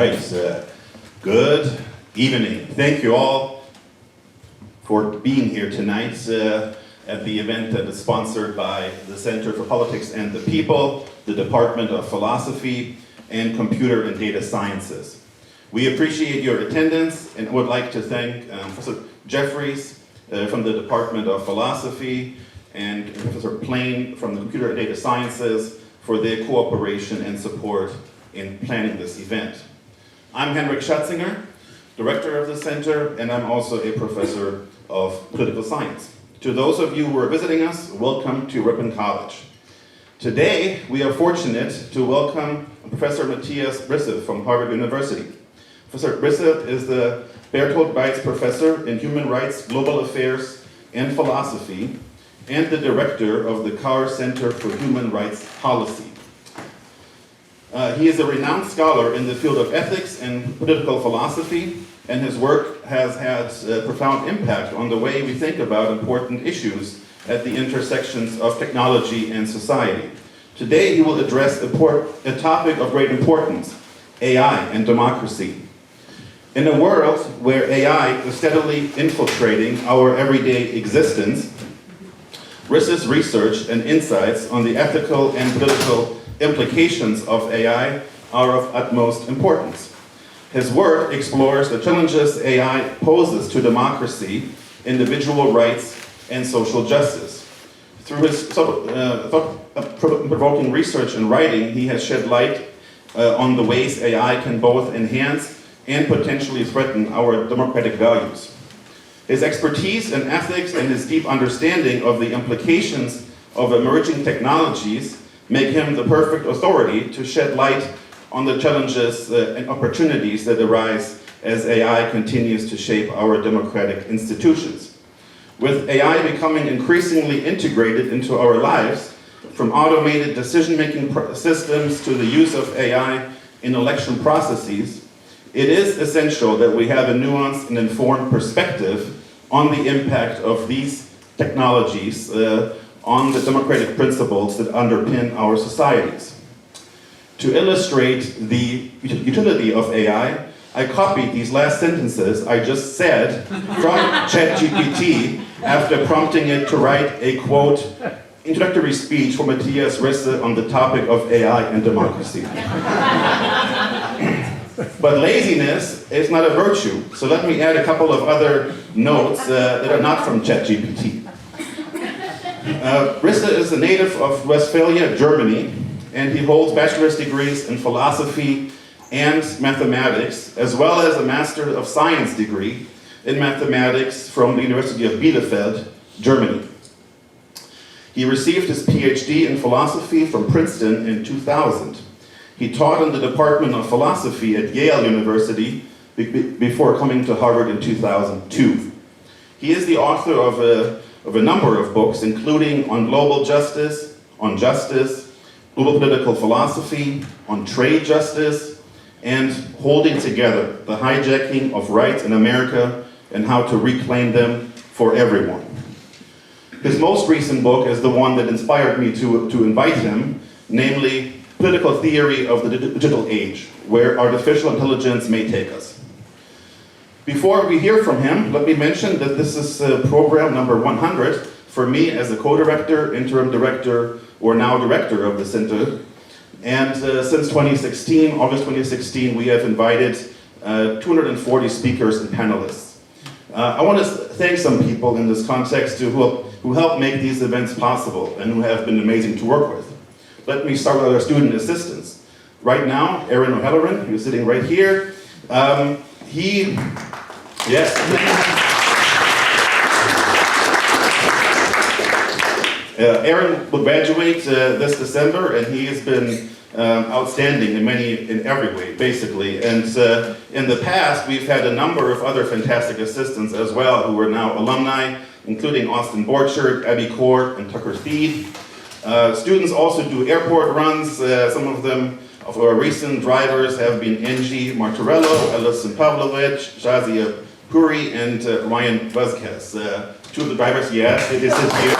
right, good evening. Thank you all for being here tonight at the event that is sponsored by the Center for Politics and the People, the Department of Philosophy, and Computer and Data Sciences. We appreciate your attendance and would like to thank Professor Jeffries from the Department of Philosophy and Professor Plain from the Computer and Data Sciences for their cooperation and support in planning this event. I'm Henrik Schatzinger, director of the center, and I'm also a professor of political science. To those of you who are visiting us, welcome to Ripon College. Today, we are fortunate to welcome Professor Mathias Risse from Harvard University. Professor Risse is the Bertolt Weitz Professor in Human Rights, Global Affairs, and Philosophy, and the director of the Carr Center for Human Rights Policy. He is a renowned scholar in the field of ethics and political philosophy, and his work has had a profound impact on the way we think about important issues at the intersections of technology and society. Today he will address a topic of great importance, AI and democracy. In a world where AI is steadily infiltrating our everyday existence, Risse's research and insights on the ethical and political implications of AI are of utmost importance. His work explores the challenges AI poses to democracy, individual rights, and social justice. Through his thought-provoking research and writing, he has shed light on the ways AI can both enhance and potentially threaten our democratic values. His expertise in ethics and his deep understanding of the implications of emerging technologies make him the perfect authority to shed light on the challenges and opportunities that arise as AI continues to shape our democratic institutions. With AI becoming increasingly integrated into our lives, from automated decision-making systems to the use of AI in election processes, it is essential that we have a nuanced and informed perspective on the impact of these technologies on the democratic principles that underpin our societies. To illustrate the utility of AI, I copied these last sentences I just said from ChatGPT after prompting it to write a, quote, introductory speech for Mathias Risse on the topic of AI and democracy. But laziness is not a virtue, so let me add a couple of other notes that are not from ChatGPT. Risse is a native of Westphalia, Germany, and he holds bachelor's degrees in philosophy and mathematics, as well as a Master of Science degree in mathematics from the University of Bielefeld, Germany. He received his PhD in philosophy from Princeton in 2000. He taught in the Department of Philosophy at Yale University before coming to Harvard in 2002. He is the author of a number of books, including on global justice, on justice, global political philosophy, on trade justice, and holding together the hijacking of rights in America and how to reclaim them for everyone. His most recent book is the one that inspired me to invite him, namely Political Theory of the Digital Age, Where Artificial Intelligence May Take Us. Before we hear from him, let me mention that this is program number 100 for me as a co-director, interim director, or now director of the center. And since 2016, August 2016, we have invited 240 speakers and panelists. I want to thank some people in this context who helped make these events possible and who have been amazing to work with. Let me start with our student assistants. Right now, Aaron O'Halloran, who's sitting right here, Aaron will graduate this December, and he has been outstanding in every way, basically. And in the past, we've had a number of other fantastic assistants as well, who are now alumni, including Austin Borchert, Abby Court, and Tucker Thied. Students also do airport runs. Some of them, of our recent drivers, have been Angie Martorello, Alison Pavlovich, Shazia Puri, and Ryan Vazquez. Two of the drivers, yes, it is here.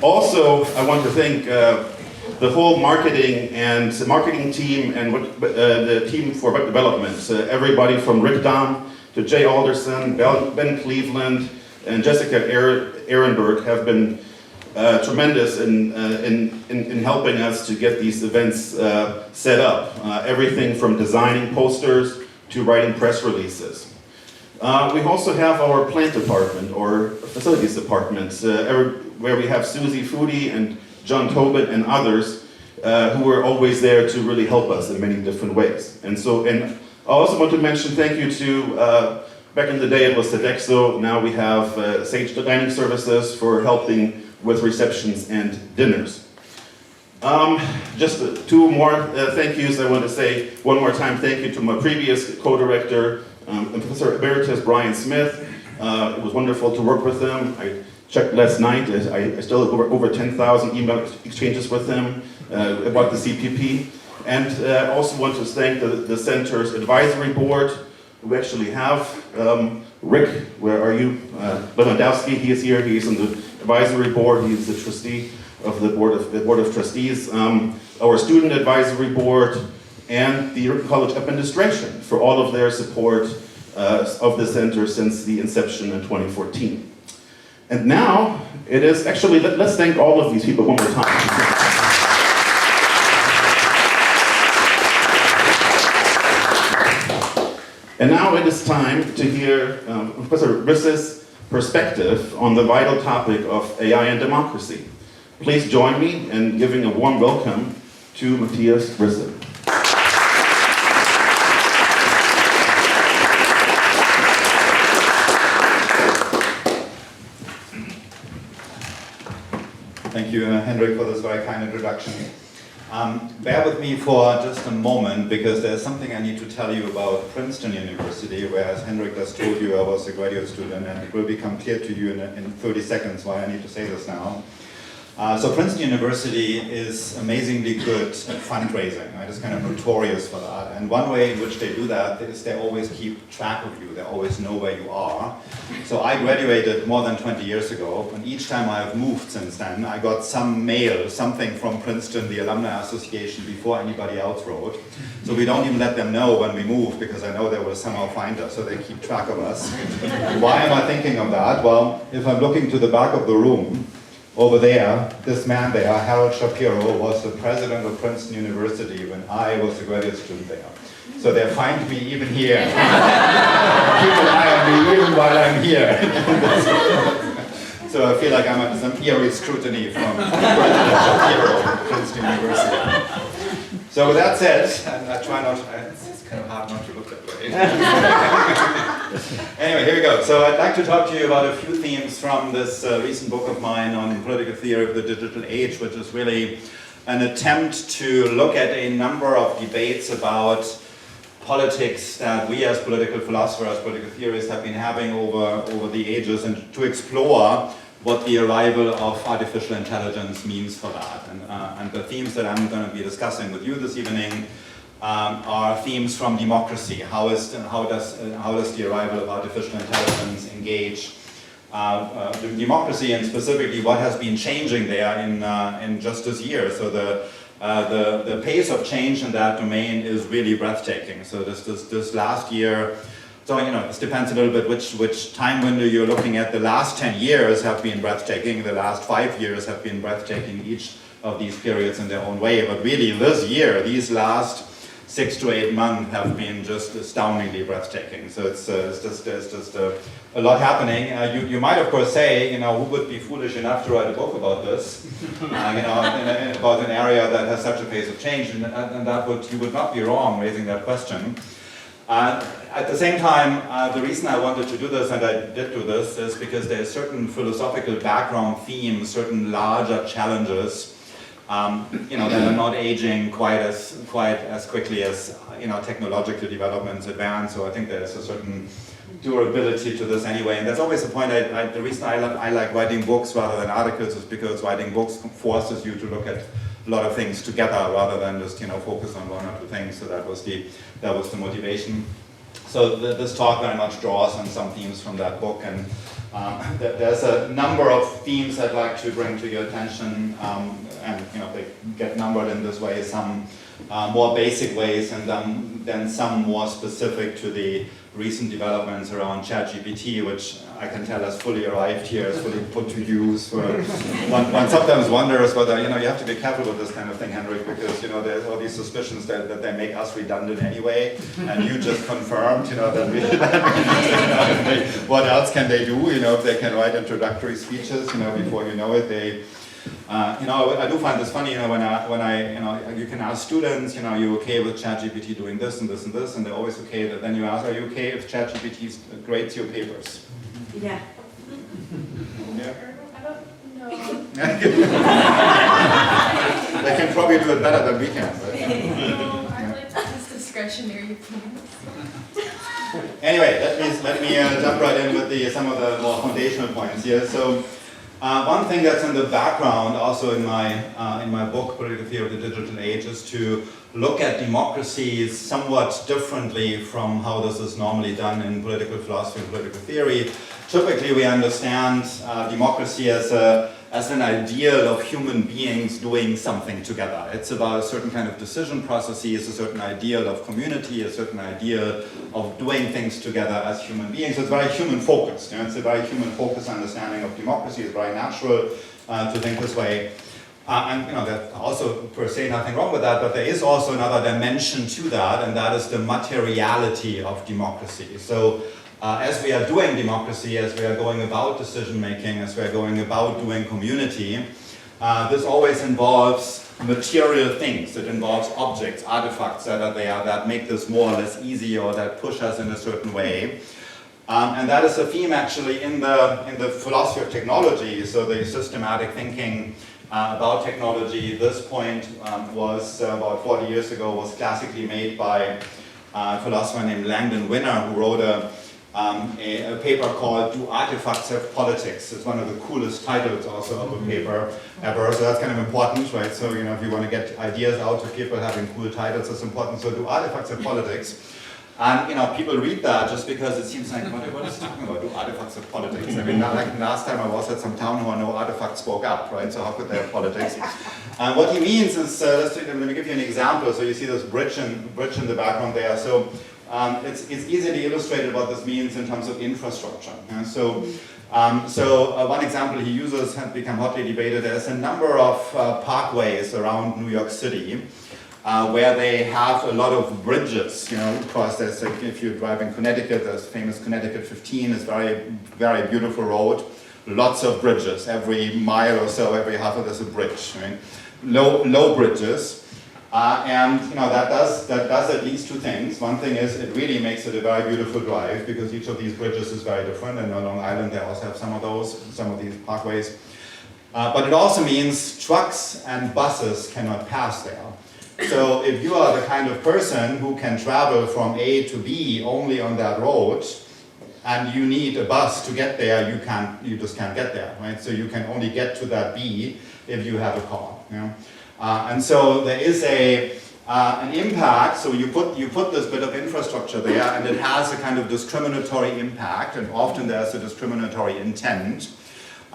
Also, I want to thank the whole marketing team and the team for web development. Everybody from Rick Dahm to Jay Alderson, Ben Cleveland, and Jessica Ehrenberg have been tremendous in helping us to get these events set up. Everything from designing posters to writing press releases. We also have our plant department, or facilities department, where we have Susie Foodie and John Tobin and others who are always there to really help us in many different ways. And I also want to mention thank you to, back in the day it was Sodexo, now we have Sage Dining Services for helping with receptions and dinners. Just two more thank yous. I want to say one more time thank you to my previous co-director, Professor Emeritus Brian Smith. It was wonderful to work with him. I checked last night, I still have over 10,000 email exchanges with him about the CPP. And I also want to thank the Center's advisory board. We actually have Rick, where are you? Lewandowski, he is here, he's on the advisory board, he's the trustee of the board of trustees, our student advisory board, and the Ripon College administration for all of their support of the center since the inception in 2014. And now, it is actually, let's thank all of these people one more time. And now it is time to hear Professor Risse's perspective on the vital topic of AI and democracy. Please join me in giving a warm welcome to Mathias Risse. Thank you, Hendrik, for this very kind introduction. Bear with me for just a moment, because there's something I need to tell you about Princeton University, where, as Hendrik just told you, I was a graduate student, and it will become clear to you in 30 seconds why I need to say this now. So Princeton University is amazingly good at fundraising, right? It's kind of notorious for that. And one way in which they do that is they always keep track of you. They always know where you are. So I graduated more than 20 years ago, and each time I've moved since then, I got some mail, something from Princeton, the Alumni Association, before anybody else wrote. So we don't even let them know when we move, because I know they will somehow find us, so they keep track of us. Why am I thinking of that? Well, if I'm looking to the back of the room, over there, this man there, Harold Shapiro, was the president of Princeton University when I was a graduate student there. So they find me even here. Keep an eye on me even while I'm here. So I feel like I'm under some eerie scrutiny from President Shapiro of Princeton University. So with that said, and I try not to, it's kind of hard not to look that way. Anyway, here we go. So I'd like to talk to you about a few themes from this recent book of mine on political theory of the digital age, which is really an attempt to look at a number of debates about politics that we as political philosophers, political theorists have been having over the ages, and to explore what the arrival of artificial intelligence means for that. And the themes that I'm going to be discussing with you this evening are themes from democracy. How does the arrival of artificial intelligence engage democracy, and specifically what has been changing there in just this year? So the pace of change in that domain is really breathtaking. So this last year, so this depends a little bit which time window you're looking at. The last 10 years have been breathtaking. The last 5 years have been breathtaking. Each of these periods in their own way. But really, this year, these last 6 to 8 months have been just astoundingly breathtaking. So there's just a lot happening. You might, of course, say, who would be foolish enough to write a book about this? About an area that has such a pace of change, and you would not be wrong raising that question. At the same time, the reason I wanted to do this, and I did do this, is because there are certain philosophical background themes, certain larger challenges, that are not aging quite as quickly as technological developments advance. So I think there's a certain durability to this anyway, and that's always the point. The reason I like writing books rather than articles is because writing books forces you to look at a lot of things together rather than just focus on one or two things. So that was the motivation. So this talk very much draws on some themes from that book, and There's a number of themes I'd like to bring to your attention, and they get numbered in this way, some more basic ways, and then some more specific to the recent developments around ChatGPT, which I can tell has fully arrived here, is fully put to use. One sometimes wonders whether, you have to be careful with this kind of thing, Henrik, because, there's all these suspicions that they make us redundant anyway, and you just confirmed, that what else can they do, if they can write introductory speeches, before you know it, they, I do find this funny, when I, you can ask students, are you okay with ChatGPT doing this and this and this, and they're always okay. Then you ask, are you okay if ChatGPT grades your papers? Yeah. Yeah. I don't know. They can probably do it better than we can. Right? No, I like this discretionary things. Anyway, let me jump right in with some of the more foundational points here. So. One thing that's in the background, also in my book, Political Theory of the Digital Age, is to look at democracies somewhat differently from how this is normally done in political philosophy and political theory. Typically, we understand democracy as an ideal of human beings doing something together. It's about a certain kind of decision processes, a certain ideal of community, a certain ideal of doing things together as human beings. It's very human focused. It's a very human focused understanding of democracy. It's very natural to think this way. And there's also per se nothing wrong with that, but there is also another dimension to that, and that is the materiality of democracy. So as we are doing democracy, as we are going about decision making, as we are going about doing community, this always involves material things. It involves objects, artifacts that are there that make this more or less easy or that push us in a certain way. And that is a theme actually in the philosophy of technology, so the systematic thinking about technology. This point was about 40 years ago, was classically made by a philosopher named Langdon Winner, who wrote a paper called Do Artifacts Have Politics? It's one of the coolest titles also of a paper ever, so that's kind of important, right? So, if you want to get ideas out to people having cool titles, that's important. So Do Artifacts Have Politics? And, people read that just because it seems like, what is he talking about? Do artifacts have politics? I mean, like last time I was at some town hall, no artifact spoke up, right? So how could they have politics? And what he means is, let me give you an example. So you see this bridge in the background there. So it's easily illustrated what this means in terms of infrastructure. So one example he uses has become hotly debated. There's a number of parkways around New York City where they have a lot of bridges, because there's, like, if you drive in Connecticut, there's famous Connecticut 15, is very, very beautiful road. Lots of bridges, every mile or so, every half of there's a bridge, right? Low bridges. And that does at least two things. One thing is it really makes it a very beautiful drive because each of these bridges is very different, and on Long Island they also have some of these parkways. But it also means trucks and buses cannot pass there. So if you are the kind of person who can travel from A to B only on that road, and you need a bus to get there, you just can't get there, right? So you can only get to that B if you have a car. And so there is an impact. So you put this bit of infrastructure there, and it has a kind of discriminatory impact, and often there's a discriminatory intent.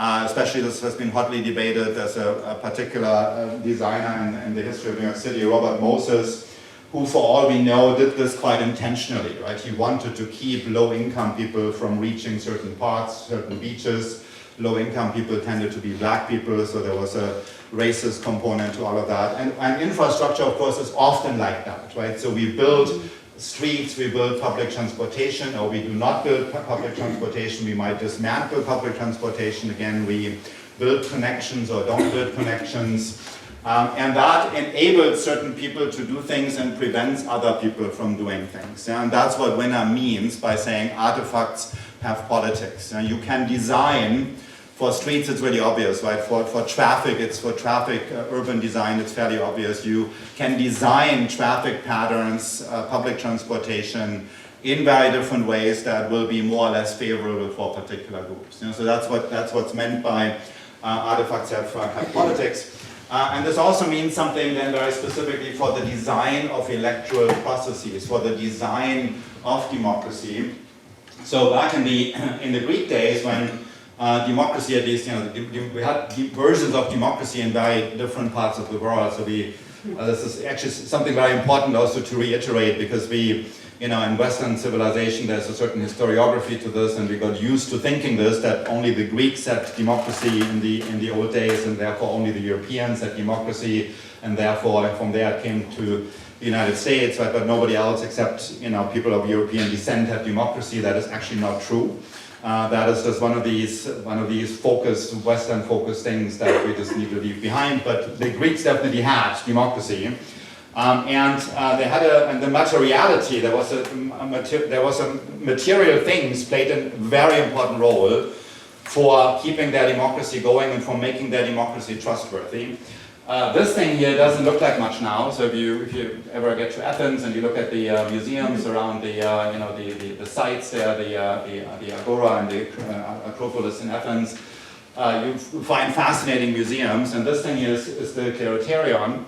Especially this has been hotly debated. There's a particular designer in the history of New York City, Robert Moses, who, for all we know, did this quite intentionally, right? He wanted to keep low-income people from reaching certain parts, certain beaches. Low-income people tended to be black people, so there was a racist component to all of that. And infrastructure, of course, is often like that, right? So we build streets, we build public transportation, or we do not build public transportation. We might dismantle public transportation. Again, we build connections or don't build connections. And that enables certain people to do things and prevents other people from doing things. And that's what Winner means by saying artifacts have politics. And you can design, for streets it's really obvious, right? For traffic, urban design, it's fairly obvious. You can design traffic patterns, public transportation in very different ways that will be more or less favorable for particular groups. So that's what's meant by artifacts have politics. And this also means something then very specifically for the design of electoral processes, for the design of democracy. So back in the Greek days, when democracy, at least, we had versions of democracy in very different parts of the world. So this is actually something very important also to reiterate, because in Western civilization, there's a certain historiography to this, and we got used to thinking this, that only the Greeks had democracy in the old days, and therefore only the Europeans had democracy, and therefore from there it came to the United States, right? But nobody else except people of European descent had democracy. That is actually not true. That is just one of these Western focused things that we just need to leave behind. But the Greeks definitely had democracy, and they had and the materiality. There was a material things played a very important role for keeping their democracy going and for making their democracy trustworthy. This thing here doesn't look like much now. So if you ever get to Athens and you look at the museums around the sites there, the Agora and the Acropolis in Athens, you find fascinating museums. And this thing is the Cleroterion.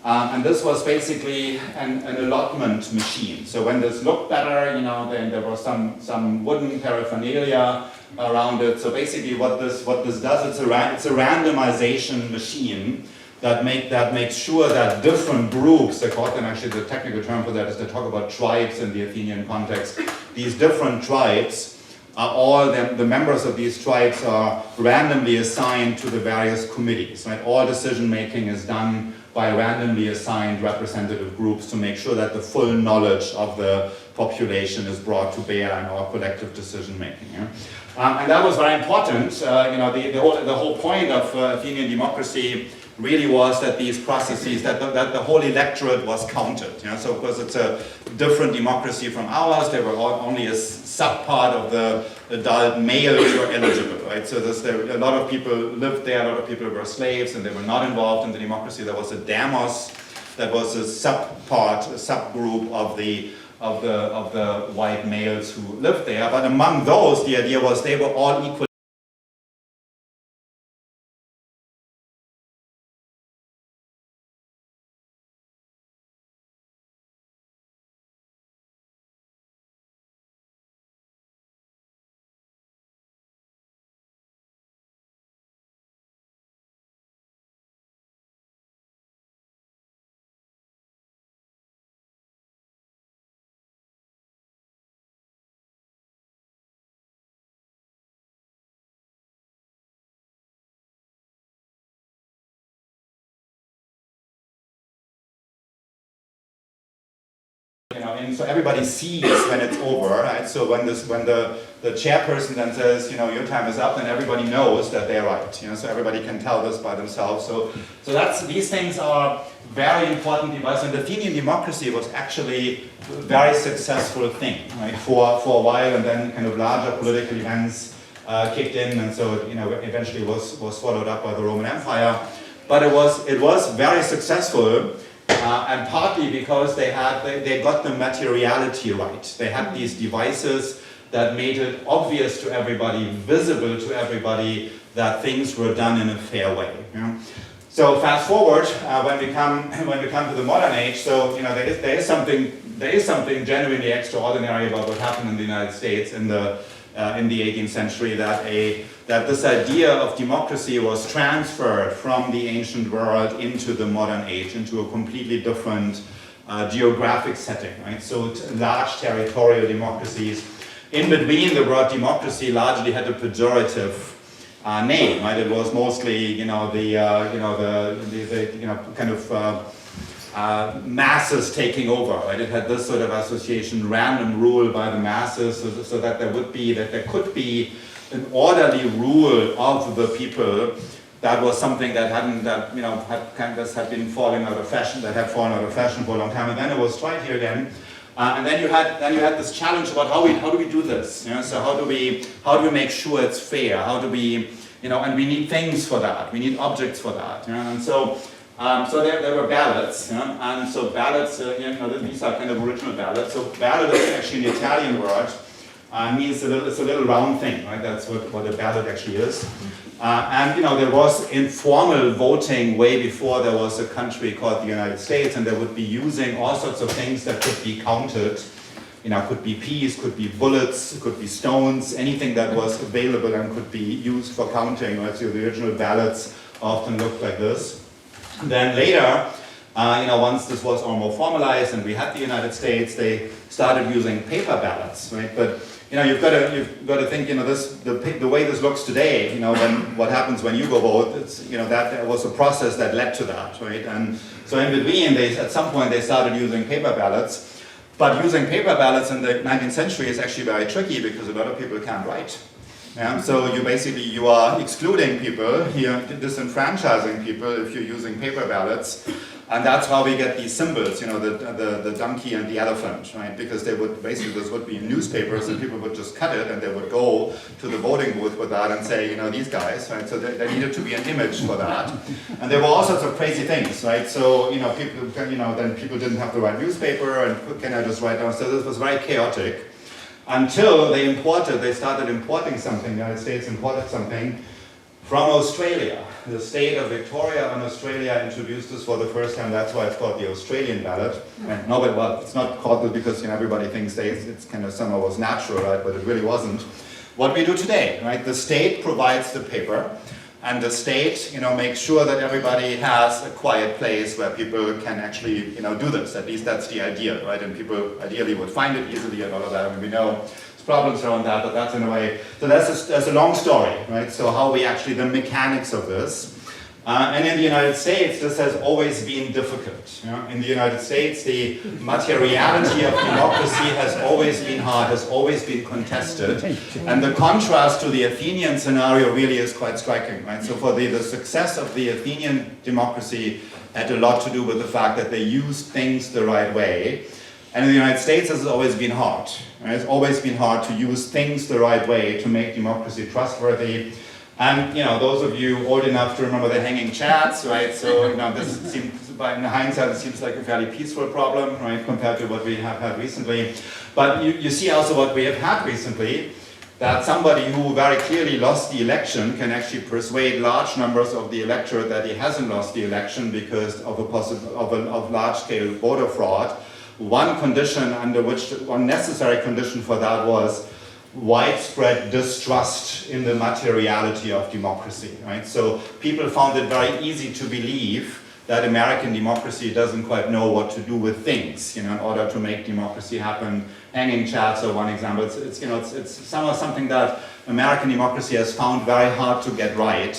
And this was basically an allotment machine. So when this looked better, then there was some wooden paraphernalia around it. So basically what this does, it's a randomization machine that makes sure that different groups, they call them, actually the technical term for that is they talk about tribes in the Athenian context. These different tribes are all, the members of these tribes are randomly assigned to the various committees, right? All decision making is done by randomly assigned representative groups to make sure that the full knowledge of the population is brought to bear in our collective decision making. Yeah? And that was very important. The whole point of Athenian democracy really was that these processes, that the whole electorate was counted. So of course it's a different democracy from ours. They were only a sub-part of the adult males who were eligible, right? So a lot of people lived there, a lot of people were slaves, and they were not involved in the democracy. There was a demos that was a subgroup of the white males who lived there. But among those, the idea was they were all equal. So everybody sees when it's over, right? So when the chairperson then says, your time is up, then everybody knows that they're right. So everybody can tell this by themselves. So these things are very important devices. And the Athenian democracy was actually a very successful thing, right? For a while, and then kind of larger political events kicked in, and so eventually was swallowed up by the Roman Empire. But it was very successful. And partly because they got the materiality right. They had these devices that made it obvious to everybody, visible to everybody, that things were done in a fair way. So fast forward when we come to the modern age. So there is something genuinely extraordinary about what happened in the United States in the 18th century, that this idea of democracy was transferred from the ancient world into the modern age, into a completely different geographic setting, right? So large territorial democracies. In between, the word democracy largely had a pejorative name, right? It was mostly, masses taking over, right? It had this sort of association, random rule by the masses, so that there could be an orderly rule of the people. That was something that had been falling out of fashion, that had fallen out of fashion for a long time, and then it was tried here again. And then you had this challenge about how do we do this? So how do we make sure it's fair? How do we, and we need things for that. We need objects for that. And so there were ballots, and so ballots, these are kind of original ballots. So ballot is actually an Italian word. Means it's a little round thing, right? That's what a ballot actually is. And there was informal voting way before there was a country called the United States, and they would be using all sorts of things that could be counted could be peas, could be bullets, could be stones, anything that was available and could be used for counting. Right? So the original ballots often looked like this. And then later, once this was all more formalized and we had the United States, they started using paper ballots, right? But you've got to think, the way this looks today, what happens when you go vote, it's, that was a process that led to that, right? And so in between, at some point they started using paper ballots. But using paper ballots in the 19th century is actually very tricky because a lot of people can't write. Yeah? So you are excluding people, you're disenfranchising people if you're using paper ballots. And that's how we get these symbols, the donkey and the elephant, right? Because this would be in newspapers and people would just cut it and they would go to the voting booth with that and say, these guys, right? So there needed to be an image for that. And there were all sorts of crazy things, right? So, then people didn't have the right newspaper and can I just write down? So this was very chaotic until they started importing something, the United States imported something from Australia. The state of Victoria and Australia introduced this for the first time. That's why it's called the Australian ballot. And it's not called this because everybody thinks it's kind of somehow was natural, right? But it really wasn't. What we do today, right? The state provides the paper, and the state, makes sure that everybody has a quiet place where people can actually, do this. At least that's the idea, right? And people ideally would find it easily and all of that. And we know problems around that, but that's in a way, so that's a long story, right? So how the mechanics of this. And in the United States, this has always been difficult. In the United States, the materiality of democracy has always been hard, has always been contested. And the contrast to the Athenian scenario really is quite striking, right? So for the success of the Athenian democracy had a lot to do with the fact that they used things the right way. And in the United States, this has always been hard. Right? It's always been hard to use things the right way to make democracy trustworthy. And those of you old enough to remember the hanging chads, right? So this seems, in hindsight, it seems like a fairly peaceful problem, right, compared to what we have had recently. But you see also what we have had recently, that somebody who very clearly lost the election can actually persuade large numbers of the electorate that he hasn't lost the election because of large-scale voter fraud. One necessary condition for that was widespread distrust in the materiality of democracy, right? So people found it very easy to believe that American democracy doesn't quite know what to do with things, in order to make democracy happen. Hanging chads are one example. It's somehow something that American democracy has found very hard to get right.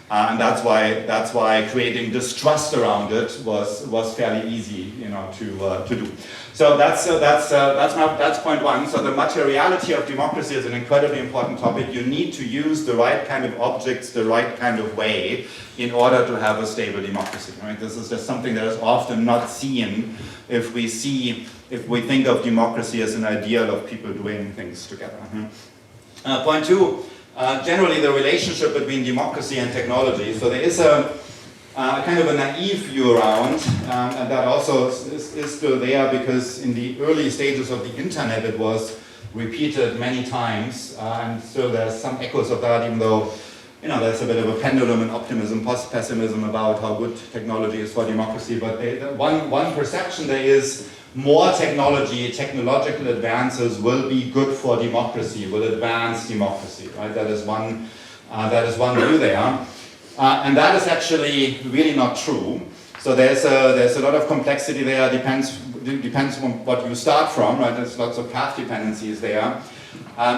And that's why creating distrust around it was fairly easy, to do. So that's point one. So the materiality of democracy is an incredibly important topic. You need to use the right kind of objects, the right kind of way, in order to have a stable democracy. Right? This is just something that is often not seen if we think of democracy as an ideal of people doing things together. Point two. Generally the relationship between democracy and technology. So there is a kind of a naive view around, and that also is still there because in the early stages of the internet it was repeated many times, and still there's some echoes of that, even though there's a bit of a pendulum and optimism, pessimism about how good technology is for democracy. But one perception there is more technological advances will be good for democracy, will advance democracy, right? That is one view there. And that is actually really not true. So there's a lot of complexity there, depends on what you start from, right? There's lots of path dependencies there.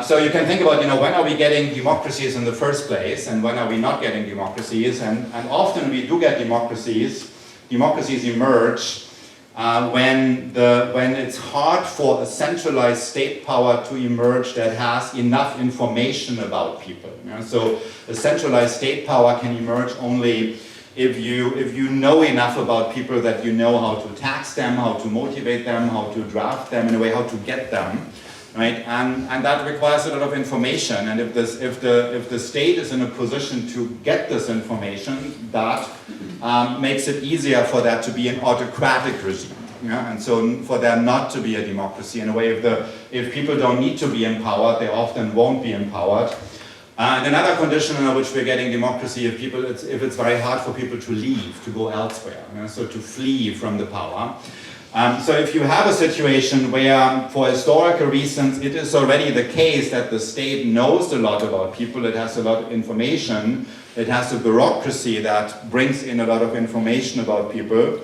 So you can think about, when are we getting democracies in the first place, and when are we not getting democracies? And often we do get democracies. Democracies emerge when it's hard for a centralized state power to emerge that has enough information about people. So a centralized state power can emerge only if you know enough about people that you know how to tax them, how to motivate them, how to draft them, in a way, how to get them. Right? And that requires a lot of information, and if the state is in a position to get this information, that makes it easier for that to be an autocratic regime. Yeah? And so for there not to be a democracy, in a way, if people don't need to be empowered, they often won't be empowered. And another condition in which we're getting democracy, if it's very hard for people to leave, to go elsewhere, so to flee from the power. So if you have a situation where, for historical reasons, it is already the case that the state knows a lot about people, it has a lot of information, it has a bureaucracy that brings in a lot of information about people,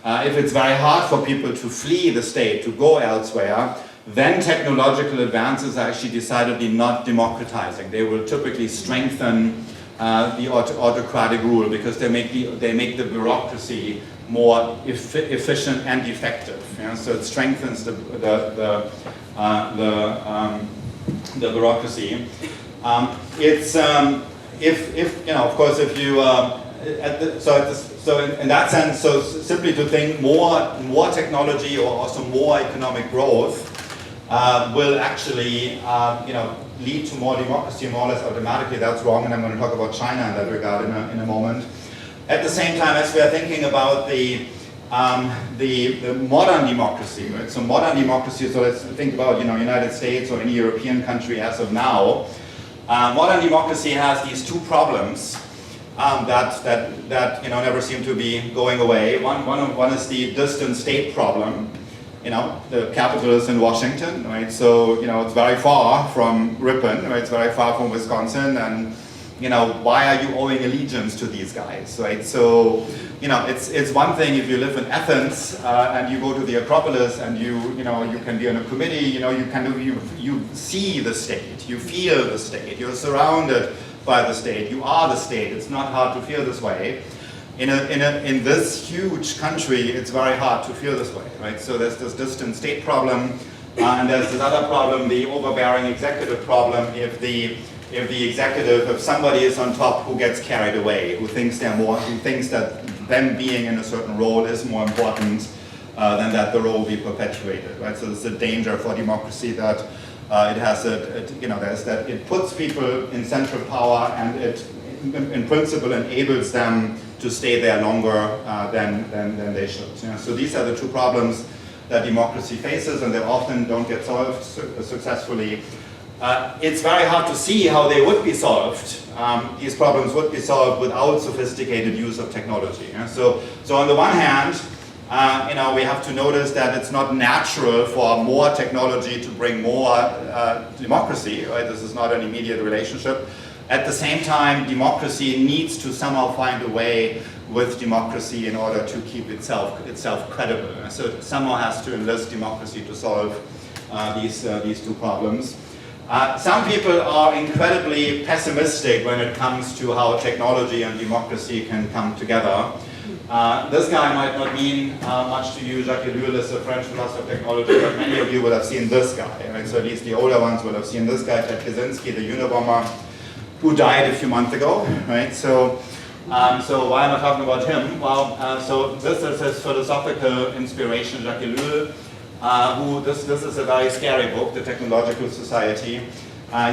if it's very hard for people to flee the state, to go elsewhere, then technological advances are actually decidedly not democratizing. They will typically strengthen the autocratic rule because they make the bureaucracy more efficient and effective. So it strengthens the bureaucracy. If of course, if you so in that sense, so simply to think more technology or also more economic growth will actually lead to more democracy more or less automatically. That's wrong, and I'm going to talk about China in that regard in a moment. At the same time, as we are thinking about the modern democracy, right? So modern democracy. So let's think about United States or any European country as of now. Modern democracy has these two problems that never seem to be going away. One is the distant state problem. The capital is in Washington, right? So it's very far from Ripon, right? It's very far from Wisconsin, and why are you owing allegiance to these guys, right? So it's one thing if you live in Athens and you go to the Acropolis and you can be on a committee, you see the state, you feel the state, you're surrounded by the state, you are the state. It's not hard to feel this way. In this huge country, it's very hard to feel this way, right? So there's this distant state problem, and there's this other problem, the overbearing executive problem. If somebody is on top who gets carried away, who thinks that them being in a certain role is more important than that the role be perpetuated, right? So there's a danger for democracy that it puts people in central power, and it, in principle, enables them to stay there longer than they should. So these are the two problems that democracy faces, and they often don't get solved successfully. It's very hard to see how they would be solved. These problems would be solved without sophisticated use of technology. So on the one hand, we have to notice that it's not natural for more technology to bring more democracy, right? This is not an immediate relationship. At the same time, democracy needs to somehow find a way with democracy in order to keep itself credible. So it somehow has to enlist democracy to solve these two problems. Some people are incredibly pessimistic when it comes to how technology and democracy can come together. This guy might not mean much to you. Jacques Ellul is a French philosopher of technology, but many of you will have seen this guy, right? So at least the older ones will have seen this guy, Ted Kaczynski, the Unabomber, who died a few months ago, right? So why am I talking about him? Well, so this is his philosophical inspiration, Jacques Ellul, this is a very scary book, The Technological Society.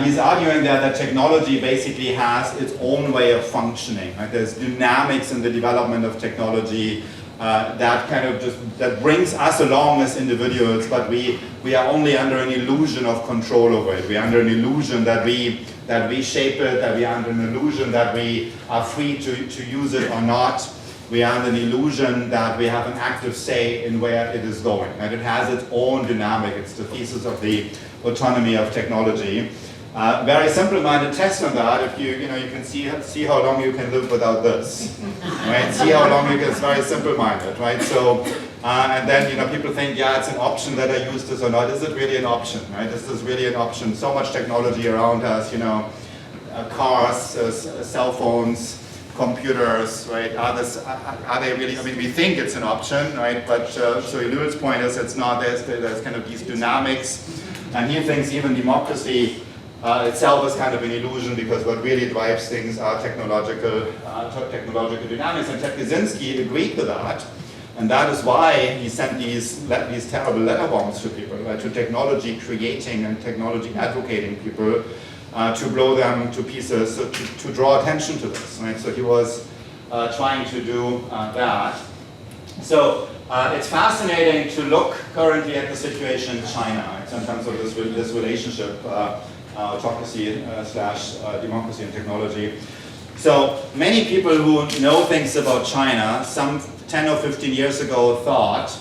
He's arguing that technology basically has its own way of functioning. Right? There's dynamics in the development of technology that brings us along as individuals, but we are only under an illusion of control over it. We are under an illusion that we shape it, that we are under an illusion that we are free to use it or not. We are under an illusion that we have an active say in where it is going. And it has its own dynamic. It's the thesis of the autonomy of technology. Very simple-minded test on that. If you can see how long you can live without this, right? See how long you can. It's very simple-minded, right? So, and then people think, yeah, it's an option that I use this or not. Is it really an option, right? Is this really an option? So much technology around us, cars, cell phones, computers, right? Are they really? I mean, we think it's an option, right? But so Ellul's point is it's not. There's kind of these dynamics, and he thinks even democracy itself is kind of an illusion, because what really drives things are technological dynamics. And Ted Kaczynski agreed to that, and that is why he sent these terrible letter bombs to people, right? To technology creating and technology advocating people, to blow them to pieces, so to draw attention to this, right? So he was trying to do that. So it's fascinating to look currently at the situation in China, right? So in terms of this relationship, autocracy slash democracy and technology. So many people who know things about China, some 10 or 15 years ago thought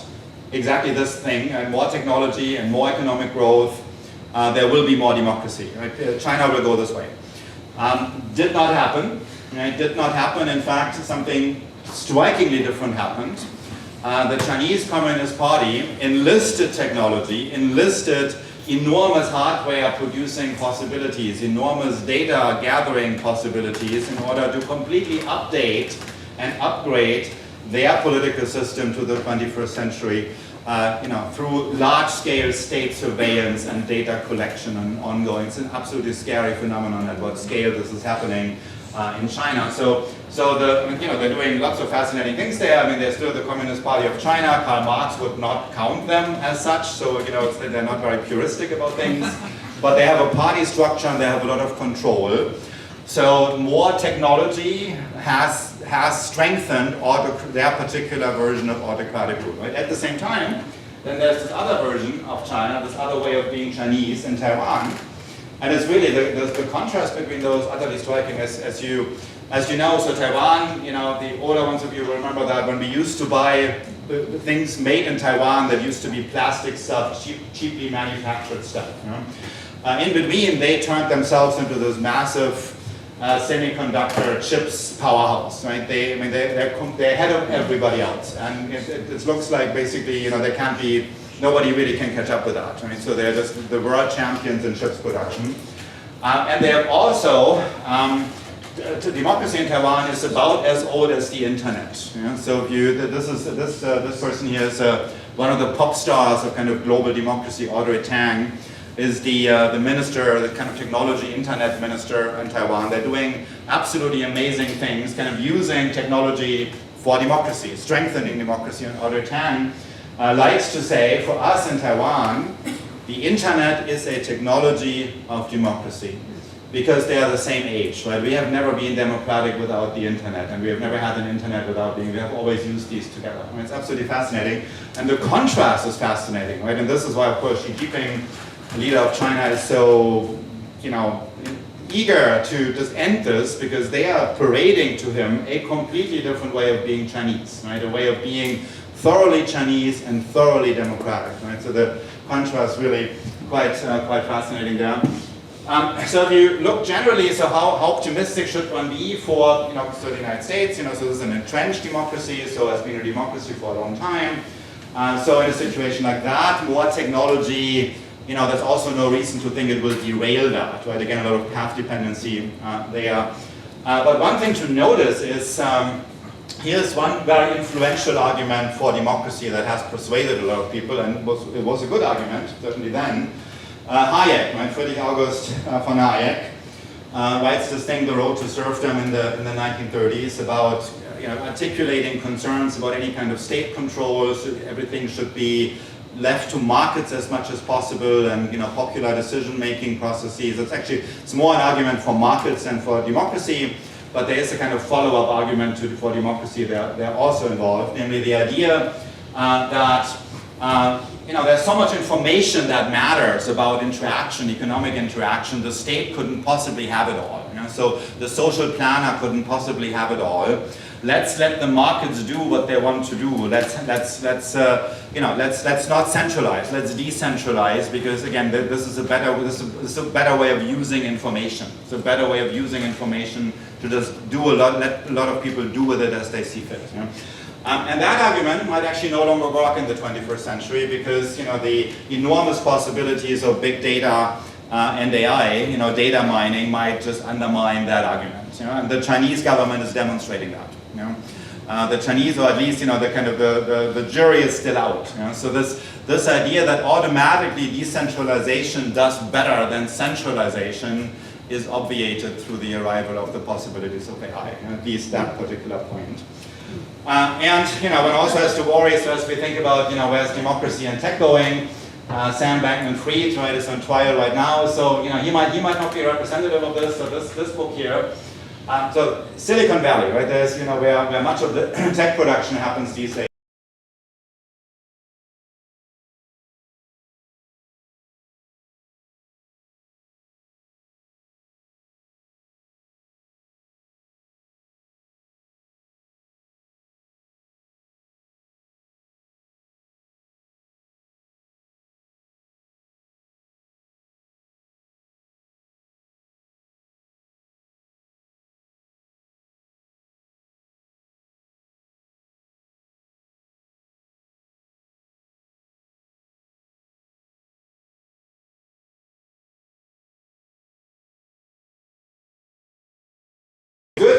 exactly this thing, and more technology and more economic growth, there will be more democracy. Right? China will go this way. Did not happen. Right? Did not happen. In fact, something strikingly different happened. The Chinese Communist Party enlisted technology, enlisted enormous hardware producing possibilities, enormous data gathering possibilities in order to completely update and upgrade their political system to the 21st century, through large-scale state surveillance and data collection and ongoing. It's an absolutely scary phenomenon at what scale this is happening in China. So they're doing lots of fascinating things there. I mean, they're still the Communist Party of China. Karl Marx would not count them as such, so they're not very puristic about things. But they have a party structure and they have a lot of control. So more technology has strengthened their particular version of autocratic rule. Right? At the same time, then there's this other version of China, this other way of being Chinese in Taiwan. And it's really the contrast between those utterly striking as you know. So Taiwan, the older ones of you will remember that when we used to buy things made in Taiwan that used to be plastic stuff, cheaply manufactured stuff. In between, they turned themselves into this massive semiconductor chips powerhouse, right? They're ahead of everybody else, and it looks like basically, there can't be, nobody really can catch up with that, right? So they're just the world champions in chips production, and they have also democracy in Taiwan is about as old as the internet. So this person here is one of the pop stars of kind of global democracy. Audrey Tang is the minister, the kind of technology internet minister in Taiwan. They're doing absolutely amazing things, kind of using technology for democracy, strengthening democracy. And Audrey Tang likes to say, for us in Taiwan, the internet is a technology of democracy, because they are the same age, right? We have never been democratic without the internet, and we have never had an internet without we have always used these together. I mean, it's absolutely fascinating. And the contrast is fascinating, right? And this is why, of course, Xi Jinping, the leader of China, is so, eager to just end this, because they are parading to him a completely different way of being Chinese, right? A way of being thoroughly Chinese and thoroughly democratic, right? So the contrast really quite fascinating there. So if you look generally, so how optimistic should one be for so the United States? So this is an entrenched democracy, so has been a democracy for a long time. So in a situation like that, more technology, there's also no reason to think it will derail that, right? Again, a lot of path dependency there. But one thing to notice is here's one very influential argument for democracy that has persuaded a lot of people, and it was a good argument, certainly then. Hayek, right? Friedrich August von Hayek writes this thing, The Road to Serfdom, in the 1930s, about articulating concerns about any kind of state control. So everything should be left to markets as much as possible, and popular decision-making processes. It's more an argument for markets than for democracy, but there is a kind of follow-up argument for democracy they're also involved, namely the idea that there's so much information that matters about interaction, economic interaction. The state couldn't possibly have it all. So the social planner couldn't possibly have it all. Let's let the markets do what they want to do. Let's not centralize. Let's decentralize, because again, this is a better way of using information. It's a better way of using information to just let a lot of people do with it as they see fit. And that argument might actually no longer work in the 21st century, because the enormous possibilities of big data and AI, data mining, might just undermine that argument. And the Chinese government is demonstrating that. The Chinese, or at least the jury is still out. So this idea that automatically decentralization does better than centralization is obviated through the arrival of the possibilities of AI, at least that particular point. And one also has to worry, so as we think about where's democracy and tech going. Sam Bankman-Fried, right, is on trial right now, so he might not be a representative of this. So this book here. So Silicon Valley, right? There's where much of the tech production happens these days.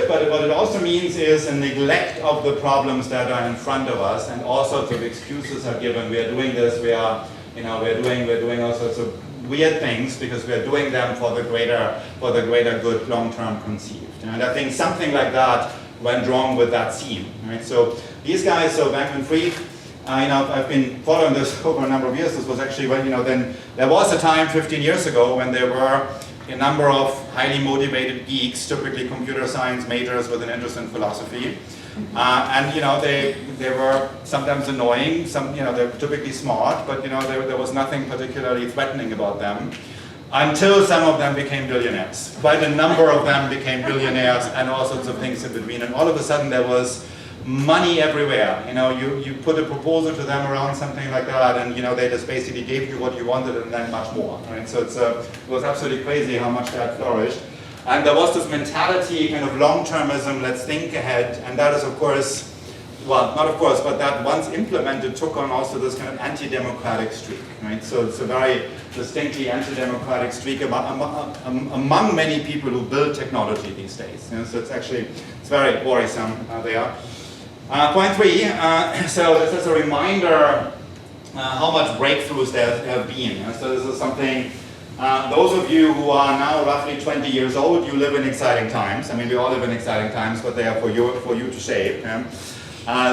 good, but what it also means is a neglect of the problems that are in front of us, and all sorts of excuses are given. We are doing this, we're doing all sorts of weird things because we're doing them for the greater good, long-term conceived. And I think something like that went wrong with that scene. Right? So these guys, so Bankman-Fried, I've been following this over a number of years. This was actually when, then there was a time 15 years ago when there were a number of highly motivated geeks, typically computer science majors with an interest in philosophy. And they were sometimes annoying, they're typically smart, but there was nothing particularly threatening about them. Until some of them became billionaires. Quite a number of them became billionaires and all sorts of things in between. And all of a sudden there was money everywhere. You put a proposal to them around something like that, and they just basically gave you what you wanted and then much more. Right? So it was absolutely crazy how much that flourished. And there was this mentality, kind of long-termism, let's think ahead, and that is of course, well, not of course, but that once implemented took on also this kind of anti-democratic streak, right? So it's a very distinctly anti-democratic streak among many people who build technology these days. So it's very worrisome there. Point 3, so this is a reminder how much breakthroughs there have been. So this is something, those of you who are now roughly 20 years old, you live in exciting times. I mean, we all live in exciting times, but they are for you to shape.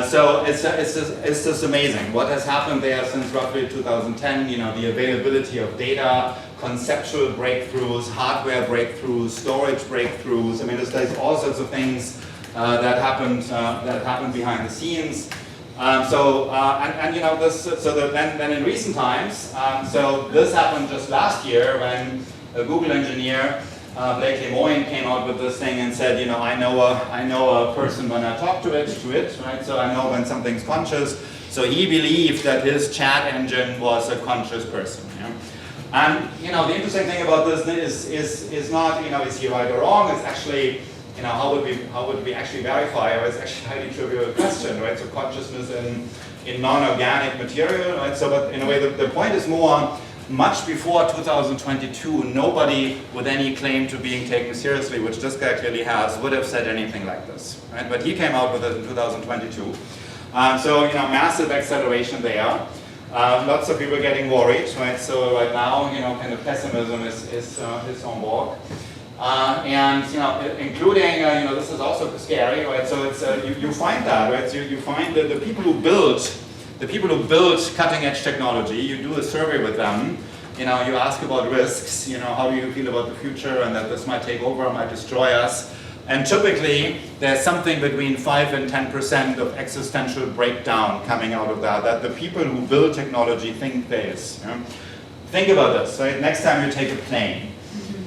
So it's just amazing what has happened there since roughly 2010. The availability of data, conceptual breakthroughs, hardware breakthroughs, storage breakthroughs. I mean, there's all sorts of things that happened behind the scenes. Then in recent times, so this happened just last year when a Google engineer, Blake Lemoine, came out with this thing and said, I know a person when I talk to it, right? So I know when something's conscious. So he believed that his chat engine was a conscious person. And the interesting thing about this is not is he right or wrong. It's actually how would we actually verify? Or it's actually a highly trivial question, right? So consciousness in non-organic material, right? So, but in a way, the point is more. Much before 2022, nobody with any claim to being taken seriously, which this guy clearly has, would have said anything like this, right? But he came out with it in 2022. Massive acceleration there. Lots of people getting worried, right? So right now, kind of pessimism is on board. Including, this is also scary, right? So it's you find that, right? So you find that the people who build cutting-edge technology, you do a survey with them, you ask about risks, how do you feel about the future and that this might take over, might destroy us. And typically, there's something between 5 and 10% of existential breakdown coming out of that the people who build technology think there is. Think about this, right? Next time you take a plane.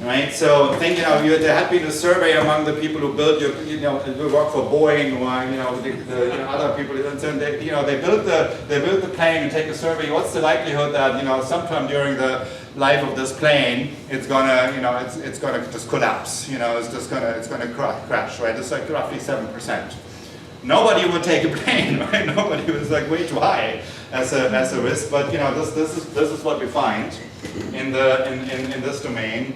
Right, so think, there had been a survey among the people who built, who work for Boeing, or the other people, and so they built the plane and take a survey. What's the likelihood that sometime during the life of this plane, it's gonna just collapse? It's gonna crash, right? It's like roughly 7%. Nobody would take a plane, right? Nobody was like way too high as a risk, but this is what we find in this domain.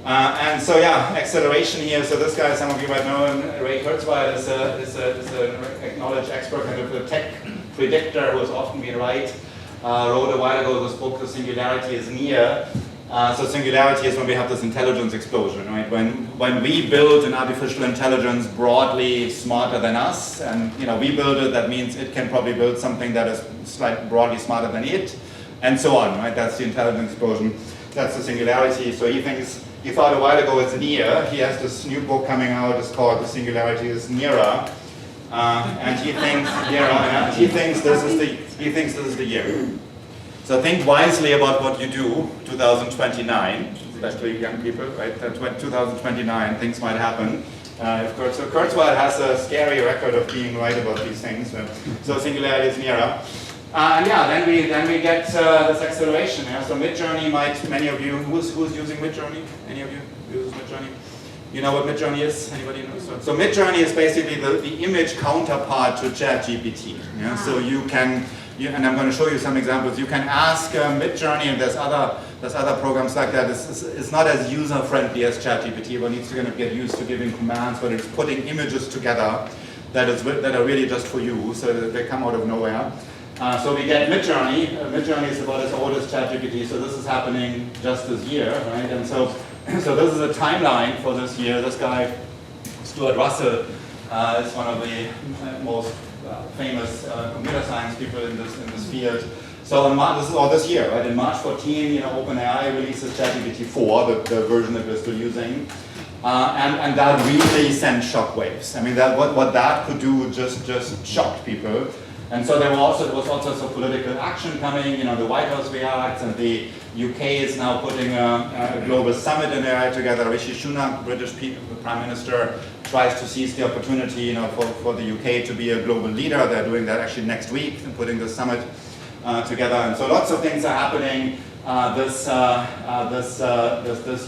And so acceleration here. So this guy, some of you might know him, Ray Kurzweil, is an acknowledged expert, kind of a tech predictor who has often been right. Wrote a while ago this book, The Singularity is Near. So singularity is when we have this intelligence explosion, right? When we build an artificial intelligence broadly smarter than us, and we build it, that means it can probably build something that is slightly broadly smarter than it, and so on, right? That's the intelligence explosion. That's the singularity. So he thought a while ago it's near. He has this new book coming out. It's called The Singularity is Nearer, and he thinks this is the year. So think wisely about what you do. 2029, especially young people, right? 2029, things might happen. So Kurzweil has a scary record of being right about these things. So singularity is nearer. Then we get this acceleration. So Midjourney many of you, who's using Midjourney? Any of you use Midjourney? You know what Midjourney is? Anybody knows? So Midjourney is basically the image counterpart to ChatGPT. Yeah? So you can, and I'm going to show you some examples. You can ask Midjourney, and there's there's other programs like that. It's not as user-friendly as ChatGPT. One needs to kind of get used to giving commands, but it's putting images together that are really just for you, so that they come out of nowhere. So we get Midjourney. Midjourney is about as old as ChatGPT, so this is happening just this year, right? And so this is a timeline for this year. This guy, Stuart Russell, is one of the most famous computer science people in this field. So this is all this year, right? In March 14, OpenAI releases ChatGPT 4, the version that we're still using, and that really sent shockwaves. I mean, what that could do just shocked people. And so there was also some political action coming. The White House reacts, and the UK is now putting a global summit in AI together. Rishi Sunak, British Prime Minister, tries to seize the opportunity, for the UK to be a global leader. They're doing that actually next week, and putting the summit together. And so lots of things are happening this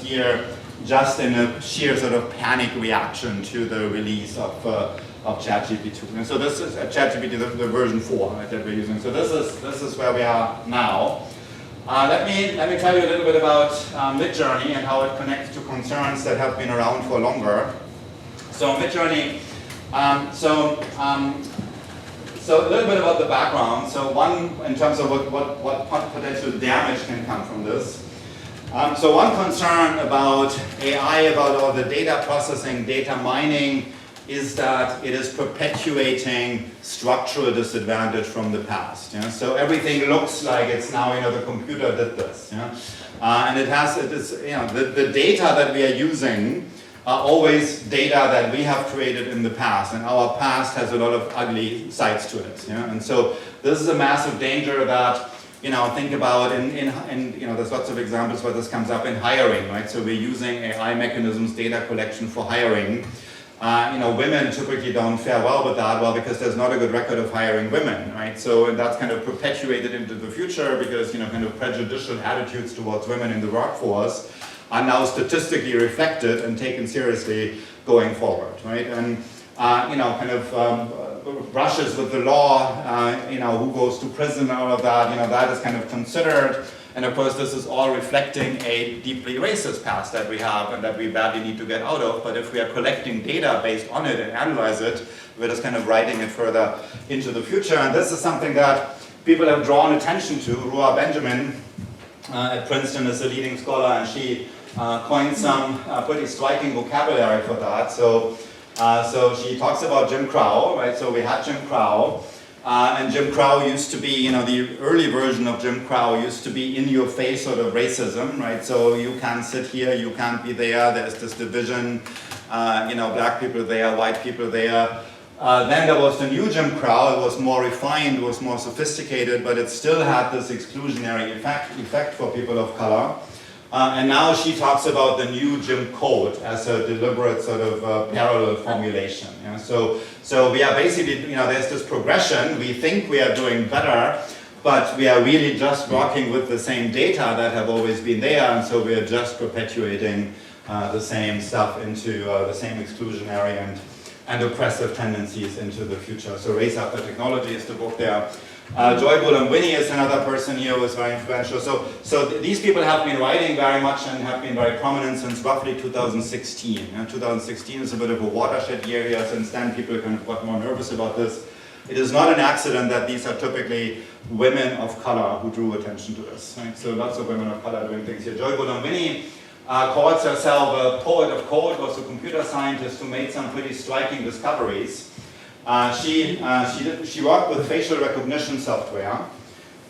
year, just in a sheer sort of panic reaction to the release of ChatGPT. And so this is ChatGPT, the version 4, right, that we're using. So this is where we are now. Let me tell you a little bit about Midjourney and how it connects to concerns that have been around for longer. So Midjourney, so a little bit about the background. So one, in terms of what potential damage can come from this. So one concern about AI, about all the data processing, data mining, is that it is perpetuating structural disadvantage from the past. So everything looks like it's now, the computer did this. And the data that we are using are always data that we have created in the past, and our past has a lot of ugly sides to it. And so this is a massive danger that, think about there's lots of examples where this comes up in hiring, right? So we're using AI mechanisms, data collection for hiring. Women typically don't fare well with that, because there's not a good record of hiring women, right? So that's kind of perpetuated into the future because, kind of prejudicial attitudes towards women in the workforce are now statistically reflected and taken seriously going forward, right? And, brushes with the law, who goes to prison, all of that, that is kind of considered. And of course, this is all reflecting a deeply racist past that we have and that we badly need to get out of. But if we are collecting data based on it and analyze it, we're just kind of writing it further into the future. And this is something that people have drawn attention to. Ruha Benjamin at Princeton is a leading scholar, and she coined some pretty striking vocabulary for that. So she talks about Jim Crow, right? So we had Jim Crow. And Jim Crow used to be, the early version of Jim Crow used to be in-your-face sort of racism, right? So you can't sit here, you can't be there, there's this division, black people there, white people there. Then there was the new Jim Crow. It was more refined, it was more sophisticated, but it still had this exclusionary effect for people of color. And now she talks about the new Jim Code as a deliberate sort of parallel formulation. So we are basically, there's this progression. We think we are doing better, but we are really just working with the same data that have always been there, and so we are just perpetuating the same stuff into the same exclusionary and oppressive tendencies into the future. So Race After Technology is the book there. Joy Buolamwini is another person here who is very influential. So these people have been writing very much and have been very prominent since roughly 2016. 2016 is a bit of a watershed year here. Since then, people kind of got more nervous about this. It is not an accident that these are typically women of color who drew attention to this. Right? So lots of women of color doing things here. Joy Buolamwini calls herself a poet of code, was a computer scientist who made some pretty striking discoveries. She worked with facial recognition software,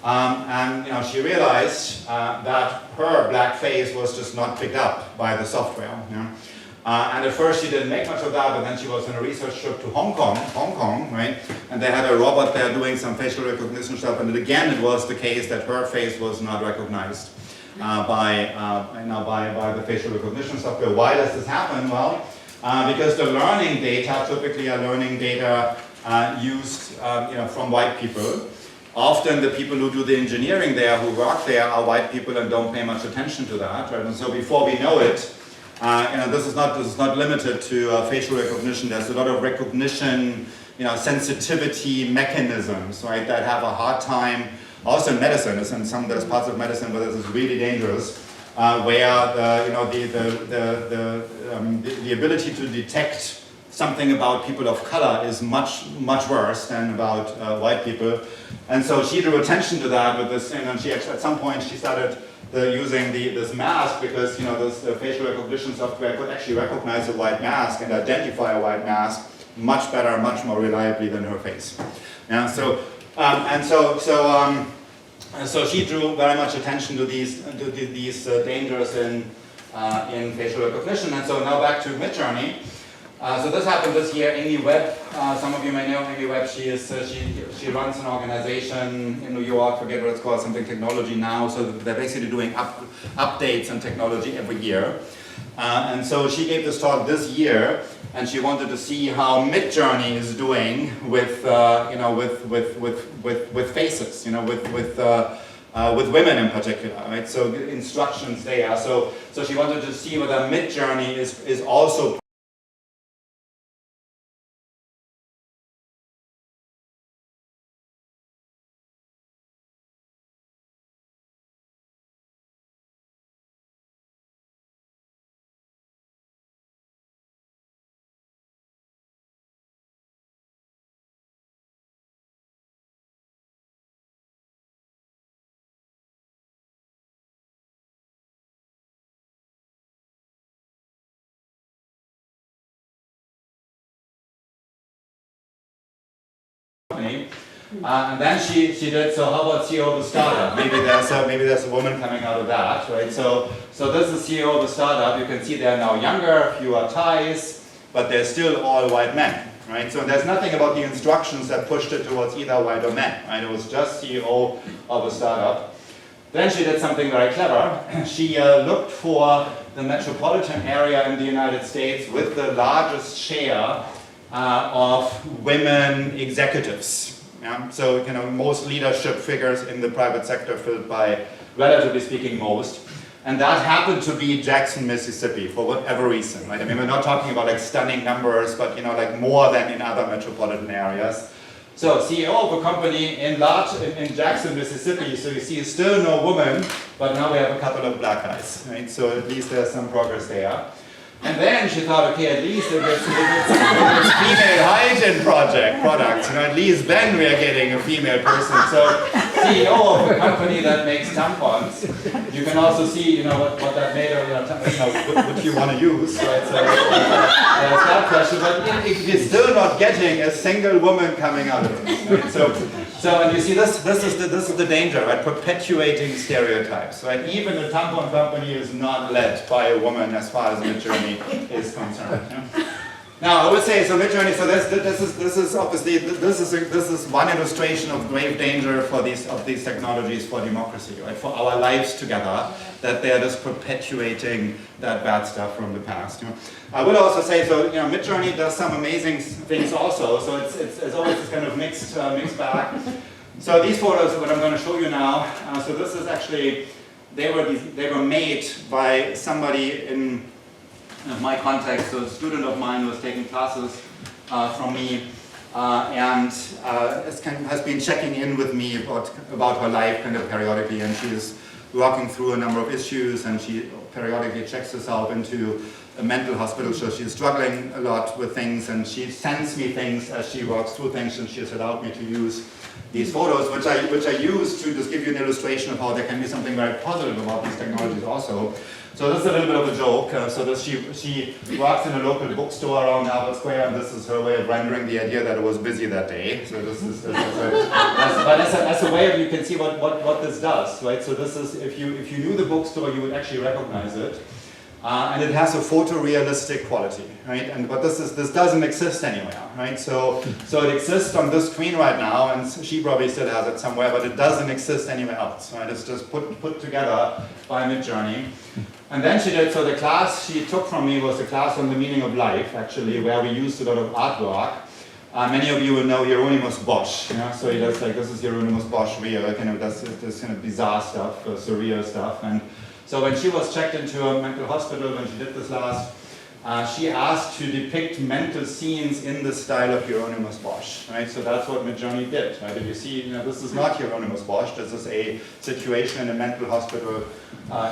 and she realized that her black face was just not picked up by the software. And at first she didn't make much of that, but then she was on a research trip to Hong Kong, right? And they had a robot there doing some facial recognition stuff, and again it was the case that her face was not recognized by the facial recognition software. Why does this happen? Well, because the learning data typically are learning data used from white people. Often the people who do the engineering there, who work there, are white people and don't pay much attention to that. Right? And so before we know it, this is not limited to facial recognition. There's a lot of recognition, sensitivity mechanisms, right, that have a hard time Also in medicine, there's parts of medicine where this is really dangerous, where the ability to detect something about people of color is much worse than about white people. And so she drew attention to that with this, and she actually, at some point she started using this mask, because this facial recognition software could actually recognize a white mask and identify a white mask much better, much more reliably than her face. Yeah, so she drew very much attention to these dangers in facial recognition. And so now back to Midjourney. So this happened this year. Amy Webb, some of you may know Amy Webb. She runs an organization in New York. Forget what it's called, something Technology Now. So they're basically doing updates on technology every year. And so she gave this talk this year, and she wanted to see how Midjourney is doing with with faces, with women in particular, right? So instructions there. So she wanted to see whether Midjourney is also and then she did, so how about CEO of a startup? Maybe there's a woman coming out of that, right? So this is CEO of a startup. You can see they're now younger, fewer ties, but they're still all white men, right? So there's nothing about the instructions that pushed it towards either white or men, right? It was just CEO of a startup. Then she did something very clever. She looked for the metropolitan area in the United States with the largest share of women executives. Yeah? So most leadership figures in the private sector filled by, relatively speaking, most. And that happened to be Jackson, Mississippi, for whatever reason, right? I mean, we're not talking about like stunning numbers, but like more than in other metropolitan areas. So CEO of a company in Jackson, Mississippi, so you see still no woman, but now we have a couple of black guys, right? So at least there's some progress there. And then she thought, okay, at least if it's female hygiene products, at least then we are getting a female person. So CEO of a company that makes tampons, you can also see, what that made of, what you want to use, right? So there's that question, but you're still not getting a single woman coming out of it, right? So and you see this is the danger, right? Perpetuating stereotypes, right? Even a tampon company is not led by a woman as far as Midjourney is concerned. Yeah? Now I would say, so Midjourney, so this is obviously this is one illustration of grave danger for these technologies for democracy, right? For our lives together, that they're just perpetuating that bad stuff from the past. I would also say, so Midjourney does some amazing things also. So it's always this kind of mixed bag. So these photos, what I'm going to show you now. So this is actually they were made by somebody in my context, so a student of mine who was taking classes from me and has been checking in with me about her life kind of periodically, and she's walking through a number of issues, and she periodically checks herself into a mental hospital, so she's struggling a lot with things, and she sends me things as she walks through things, and she has allowed me to use these photos, which I use to just give you an illustration of how there can be something very positive about these technologies also. So this is a little bit of a joke. She works in a local bookstore around Albert Square, and this is her way of rendering the idea that it was busy that day. So but as a way of, you can see what this does, right? So this is, if you knew the bookstore, you would actually recognize it. And it has a photorealistic quality, right? But this doesn't exist anywhere, right? So it exists on this screen right now, and she probably still has it somewhere, but it doesn't exist anywhere else, right? It's just put together by Midjourney. And then she did, so the class she took from me was a class on the meaning of life, actually, where we used a lot of artwork. Many of you will know Hieronymus Bosch, so he does, like, this is Hieronymus Bosch real, does this kind of bizarre stuff, surreal stuff. And so when she was checked into a mental hospital, when she did this last, she asked to depict mental scenes in the style of Hieronymus Bosch, right? So that's what Midjourney did, right? If you see, this is not Hieronymus Bosch, this is a situation in a mental hospital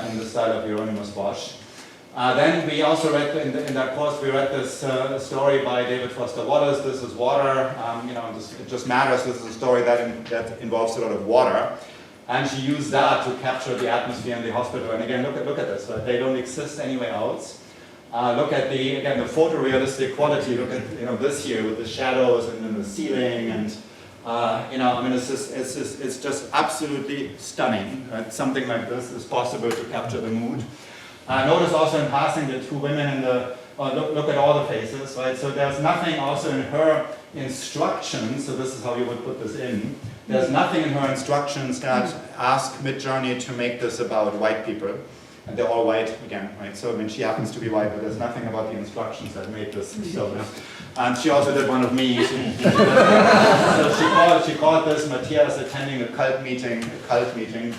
in the style of Hieronymus Bosch. Then we also read, in that course, we read this story by David Foster Wallace, This is Water, It Just Matters. This is a story that involves a lot of water. And she used that to capture the atmosphere in the hospital. And again, look at this, right? They don't exist anywhere else. Look at the photorealistic quality. Look at this here with the shadows and then the ceiling, and it's just absolutely stunning. Right? Something like this is possible to capture the mood. Notice also in passing the two women in the look at all the faces, right? So there's nothing also in her instructions. So this is how you would put this in. There's nothing in her instructions that ask Midjourney to make this about white people. And they're all white again, right? So I mean, she happens to be white, but there's nothing about the instructions that made this so. And she also did one of me. So she called this Mathias attending a cult meeting,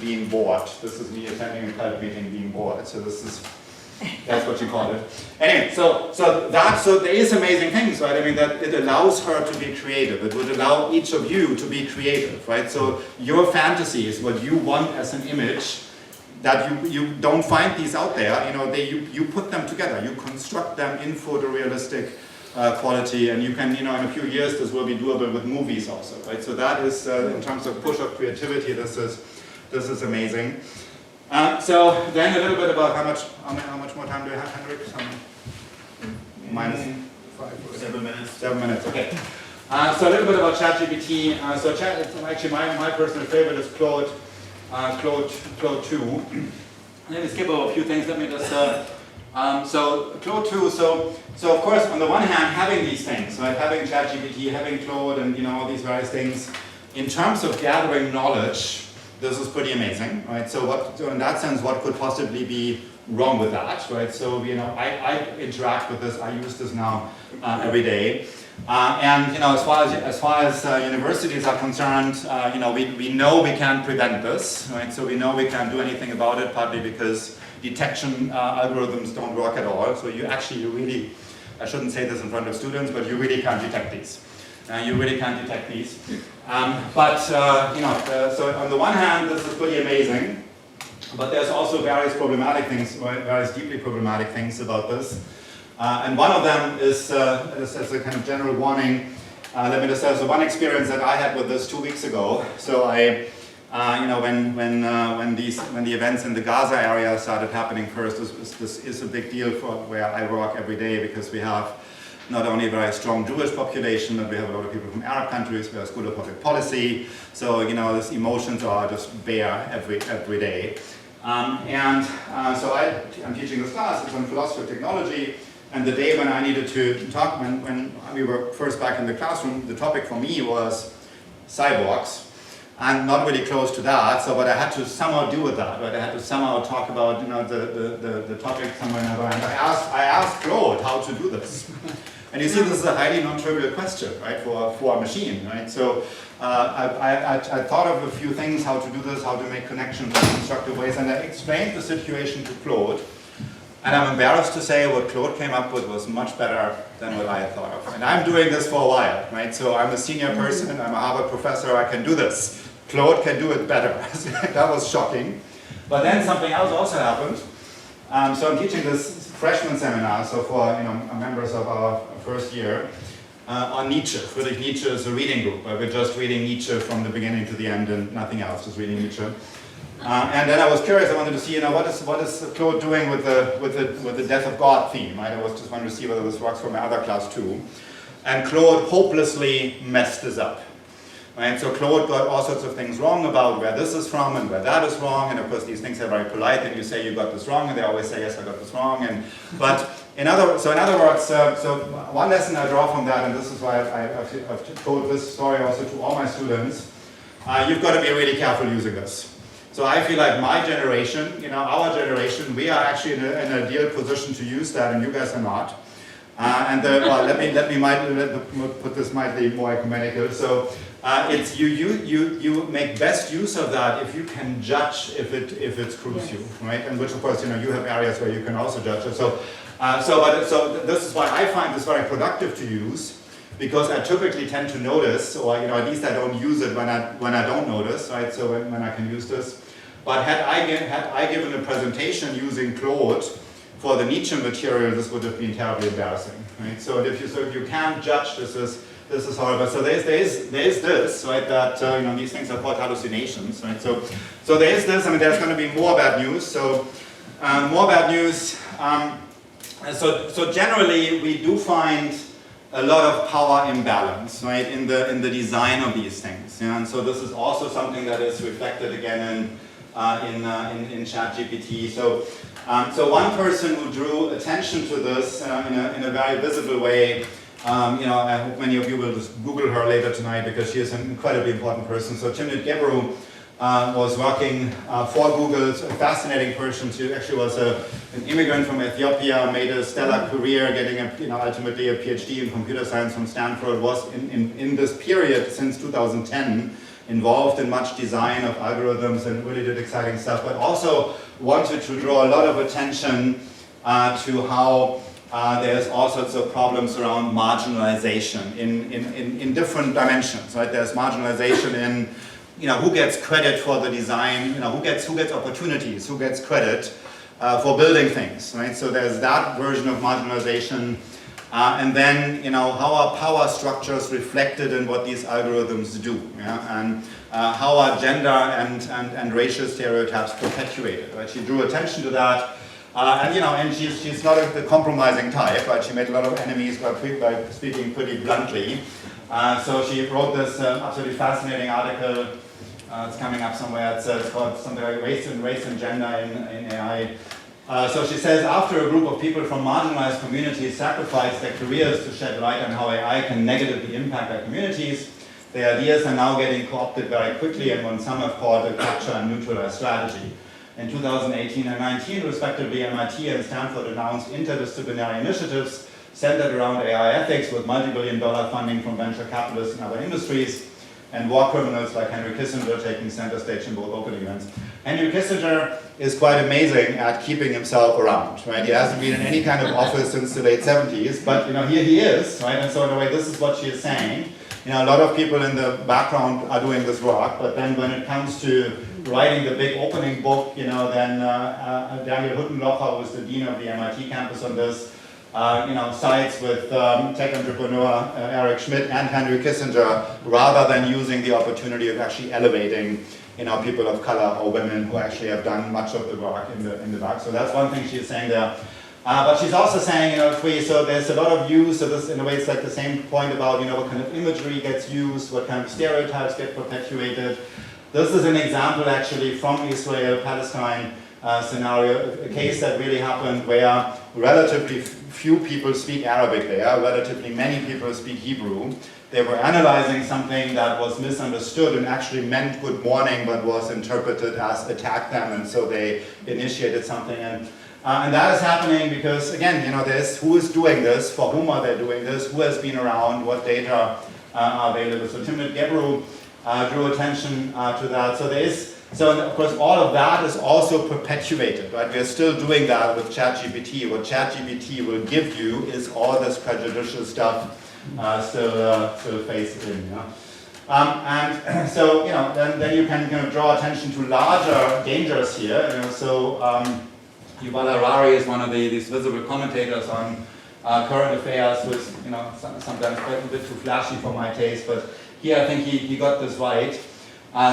being bored. This is me attending a cult meeting, being bored. So that's what she called it. Anyway, so there is amazing things, right? I mean, that it allows her to be creative. It would allow each of you to be creative, right? So your fantasies, what you want as an image, that you don't find these out there, you put them together, you construct them in photorealistic quality, and you can, in a few years this will be doable with movies also, right? So that is, in terms of push of creativity, this is amazing. So then a little bit about how much more time do we have, Henrik? Minus 7 minutes. 7 minutes, okay. So a little bit about ChatGPT. Actually my personal favorite is Claude 2. Let me skip over a few things. Let me just so Claude 2. So of course, on the one hand, having these things, right? Having ChatGPT, having Claude, and all these various things, in terms of gathering knowledge, this is pretty amazing, right? So in that sense, what could possibly be wrong with that, right? So I interact with this. I use this now every day. And as far as universities are concerned, we know we can't prevent this, right? So we know we can't do anything about it, partly because detection algorithms don't work at all. So you really, I shouldn't say this in front of students, but you really can't detect these. You really can't detect these. So on the one hand, this is pretty amazing, but there's also various problematic things, various deeply problematic things about this. And one of them is, as a kind of general warning, let me just say, so one experience that I had with this 2 weeks ago. So when the events in the Gaza area started happening first, this is a big deal for where I work every day, because we have not only a very strong Jewish population, but we have a lot of people from Arab countries. We have a school of public policy. So these emotions are just bare every day. So I'm teaching this class. It's on philosophy of technology. And the day when I needed to talk, when we were first back in the classroom, the topic for me was cyborgs. I'm not really close to that, so what I had to somehow do with that, right? I had to somehow talk about the topic somewhere or another. And I asked Claude how to do this. And you see, this is a highly non-trivial question, right, for a machine, right? So I thought of a few things, how to do this, how to make connections in constructive ways, and I explained the situation to Claude. And I'm embarrassed to say what Claude came up with was much better than what I had thought of. And I'm doing this for a while, right? So I'm a senior person, I'm a Harvard professor, I can do this. Claude can do it better. That was shocking. But then something else also happened. So I'm teaching this freshman seminar, so for members of our first year, on Nietzsche. Friedrich Nietzsche is a reading group, where we're just reading Nietzsche from the beginning to the end and nothing else, just reading Nietzsche. And then I was curious. I wanted to see, what is Claude doing with the death of God theme? Right? I was just wanted to see whether this works for my other class too. And Claude hopelessly messed this up. Right? So Claude got all sorts of things wrong about where this is from and where that is wrong. And of course, these things are very polite. And you say you got this wrong, and they always say yes, I got this wrong. But in other words, so one lesson I draw from that, and this is why I've told this story also to all my students. You've got to be really careful using this. So I feel like my generation, our generation, we are actually in an ideal position to use that, and you guys are not. Let me put this mildly more ecumenical. So it's you make best use of that if you can judge if it screws you, right? And which of course you have areas where you can also judge it. So So this is why I find this very productive to use, because I typically tend to notice, or at least I don't use it when I don't notice, right? So when I can use this. But had I given a presentation using Claude for the Nietzsche material, this would have been terribly embarrassing, right? So if you can't judge, this is horrible. So there's this, right? That these things are called hallucinations, right? So there's this. I mean, there's going to be more bad news. So more bad news. So generally, we do find a lot of power imbalance, right, in the design of these things. Yeah? And so this is also something that is reflected again in ChatGPT. So one person who drew attention to this in a very visible way. I hope many of you will just Google her later tonight because she is an incredibly important person. So Timnit Gebru was working for Google, a fascinating person. She actually was an immigrant from Ethiopia, made a stellar career, getting ultimately a PhD in computer science from Stanford, was in this period since 2010 involved in much design of algorithms and really did exciting stuff, but also wanted to draw a lot of attention to how there's all sorts of problems around marginalization in different dimensions, right? There's marginalization in who gets credit for the design, who gets opportunities, who gets credit for building things, right? So there's that version of marginalization, and then how are power structures reflected in what these algorithms do, yeah? And how are gender and racial stereotypes perpetuated, right? She drew attention to that. And she's not the compromising type, right? She made a lot of enemies by speaking pretty bluntly. So she wrote this absolutely fascinating article. It's coming up somewhere. It's called something like Race and Gender in AI. So she says, after a group of people from marginalized communities sacrifice their careers to shed light on how AI can negatively impact their communities, their ideas are now getting co-opted very quickly and what some have called a capture and neutralize strategy. In 2018 and 19, respectively, MIT and Stanford announced interdisciplinary initiatives centered around AI ethics with multi-billion-dollar funding from venture capitalists and other industries, and war criminals like Henry Kissinger taking center stage in both opening events. Henry Kissinger is quite amazing at keeping himself around, right? He hasn't been in any kind of office since the late 70s, but here he is, right? And so in a way, this is what she is saying. A lot of people in the background are doing this work, but then when it comes to writing the big opening book, then Daniel Huttenlocher, who is the dean of the MIT campus on this, sides with tech entrepreneur Eric Schmidt and Henry Kissinger, rather than using the opportunity of actually elevating people of color or women who actually have done much of the work in the back. So that's one thing she's saying there. But she's also saying, so there's a lot of use, so this in a way it's like the same point about, what kind of imagery gets used, what kind of stereotypes get perpetuated. This is an example actually from Israel-Palestine scenario, a case that really happened where relatively few people speak Arabic there, relatively many people speak Hebrew. They were analyzing something that was misunderstood and actually meant good morning, but was interpreted as attack them, and so they initiated something. And that is happening because, again, there's who is doing this, for whom are they doing this, who has been around, what data are available. So Timnit Gebru drew attention to that. So of course, all of that is also perpetuated, right? We are still doing that with ChatGPT. What ChatGPT will give you is all this prejudicial stuff still faced in. Yeah? And so, then you can draw attention to larger dangers here. Yuval Harari is one of these visible commentators on current affairs, who is sometimes quite a bit too flashy for my taste, but here I think he got this right.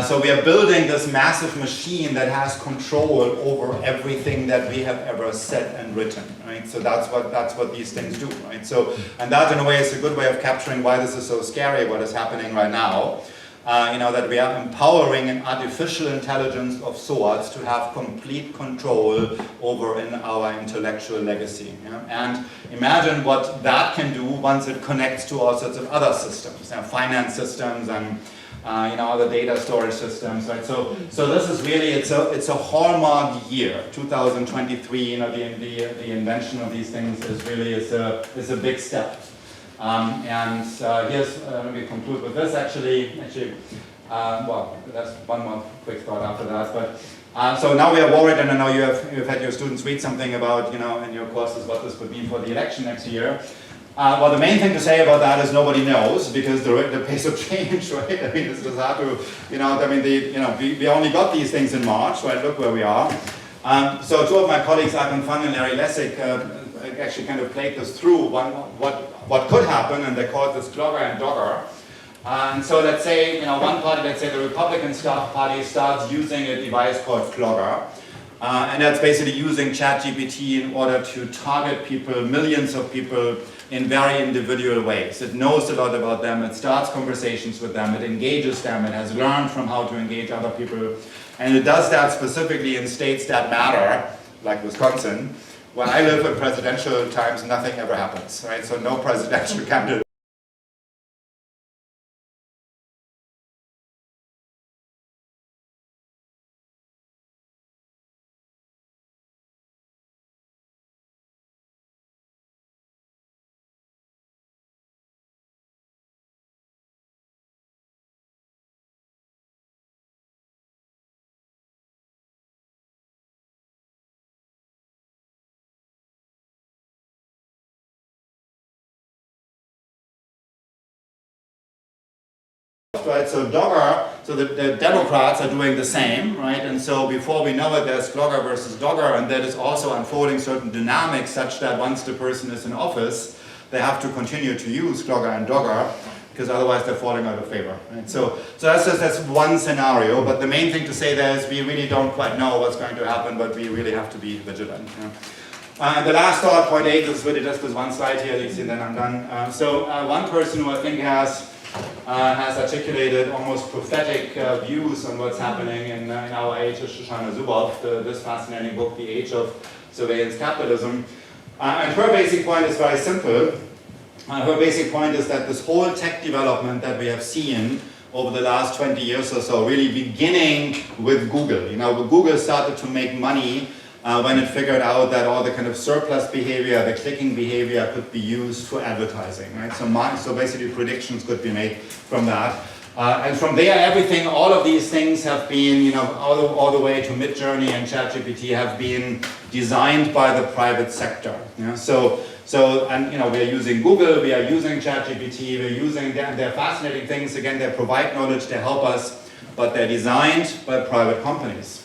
So we are building this massive machine that has control over everything that we have ever said and written, right? So that's what these things do, right? So, and that in a way is a good way of capturing why this is so scary, what is happening right now. That we are empowering an artificial intelligence of sorts to have complete control over our intellectual legacy. Yeah? And imagine what that can do once it connects to all sorts of other systems, finance systems and other data storage systems, right? So this is really, it's a hallmark year, 2023. The invention of these things is really is a big step. Here's, let me conclude with this actually, well, there's one more quick thought after that, but So now we are worried, and I know you've had your students read something about, you know, in your courses what this would mean for the election next year. Well, the main thing to say about that is nobody knows, because the pace of change, right? I mean, it's just hard to, you know, I mean, we only got these things in March, right? Look where we are. So two of my colleagues, Arkan Fan and Larry Lessig, actually kind of played this through what could happen, and they called this Clogger and Dogger. And so let's say, you know, one party, let's say the Republican Party starts using a device called Clogger. And that's basically using ChatGPT in order to target people, millions of people, in very individual ways. It knows a lot about them, it starts conversations with them, it engages them, it has learned from how to engage other people. And it does that specifically in states that matter, like Wisconsin. When I live in presidential times, nothing ever happens, right? So no presidential candidate. Right, so Dogger, so the Democrats are doing the same, right? And so before we know it, there's Clogger versus Dogger, and that is also unfolding certain dynamics such that once the person is in office, they have to continue to use Clogger and Dogger, because otherwise they're falling out of favor. Right? So that's one scenario, but the main thing to say there is we really don't quite know what's going to happen, but we really have to be vigilant. Yeah. And the last thought, point 8, is really just this one slide here, you see, then I'm done. So one person who I think has articulated almost prophetic views on what's happening in our age is Shoshana Zuboff, this fascinating book, The Age of Surveillance Capitalism. And her basic point is very simple. Her basic point is that this whole tech development that we have seen over the last 20 years or so, really beginning with Google. You know, Google started to make money when it figured out that all the kind of surplus behavior, the clicking behavior could be used for advertising, right? So basically predictions could be made from that. And from there, everything, all of these things have been, you know, all the way to Midjourney and ChatGPT have been designed by the private sector. You know? And you know, we are using Google, we are using ChatGPT, we're using, they're fascinating things. Again, they provide knowledge, they help us, but they're designed by private companies.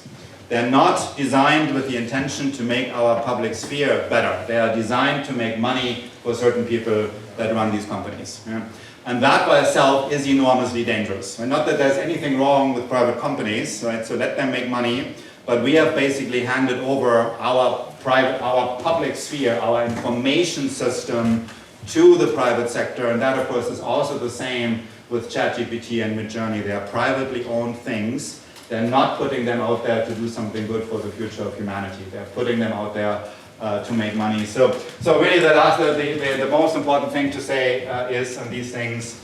They're not designed with the intention to make our public sphere better. They are designed to make money for certain people that run these companies. Yeah? And that by itself is enormously dangerous. And not that there's anything wrong with private companies, right? So let them make money, but we have basically handed over our public sphere, our information system to the private sector, and that of course is also the same with ChatGPT and Midjourney. They are privately owned things. They're not putting them out there to do something good for the future of humanity. They're putting them out there to make money. So really the most important thing to say is on these things,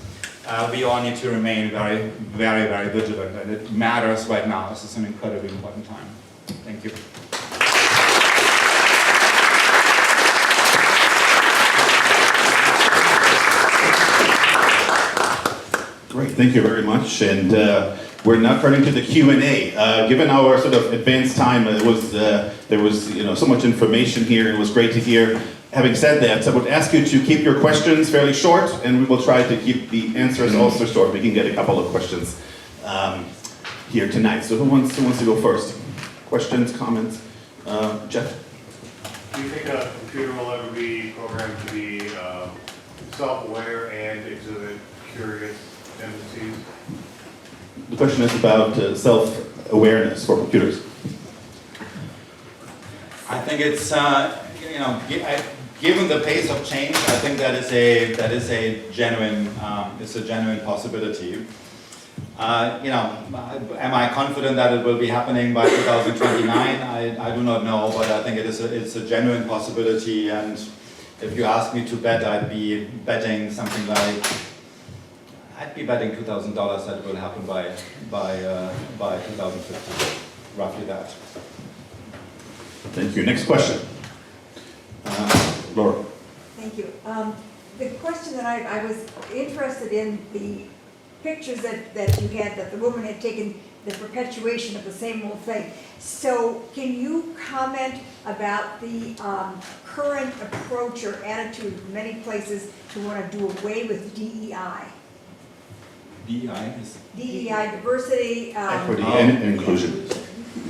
we all need to remain very, very, very vigilant, and it matters right now. This is an incredibly important time. Thank you. Great, thank you very much. And we're now turning to the Q&A. Given our sort of advanced time, there was so much information here. It was great to hear. Having said that, I would ask you to keep your questions fairly short, and we will try to keep the answers also short. We can get a couple of questions here tonight. So who wants to go first? Questions, comments? Jeff? Do you think a computer will ever be programmed to be self-aware and exhibit curious tendencies? The question is about self-awareness for computers. I think it's given the pace of change, I think that is a genuine possibility. Am I confident that it will be happening by 2029? I do not know, but I think it's a genuine possibility. And if you ask me to bet, I'd be betting something like $2,000 that it will happen by 2050, roughly that. Thank you. Next question. Laura. Thank you. The question that I was interested in, the pictures that you had, that the woman had taken the perpetuation of the same old thing. So can you comment about the current approach or attitude in many places to want to do away with DEI? DEI is... DEI, diversity. Equity and inclusion.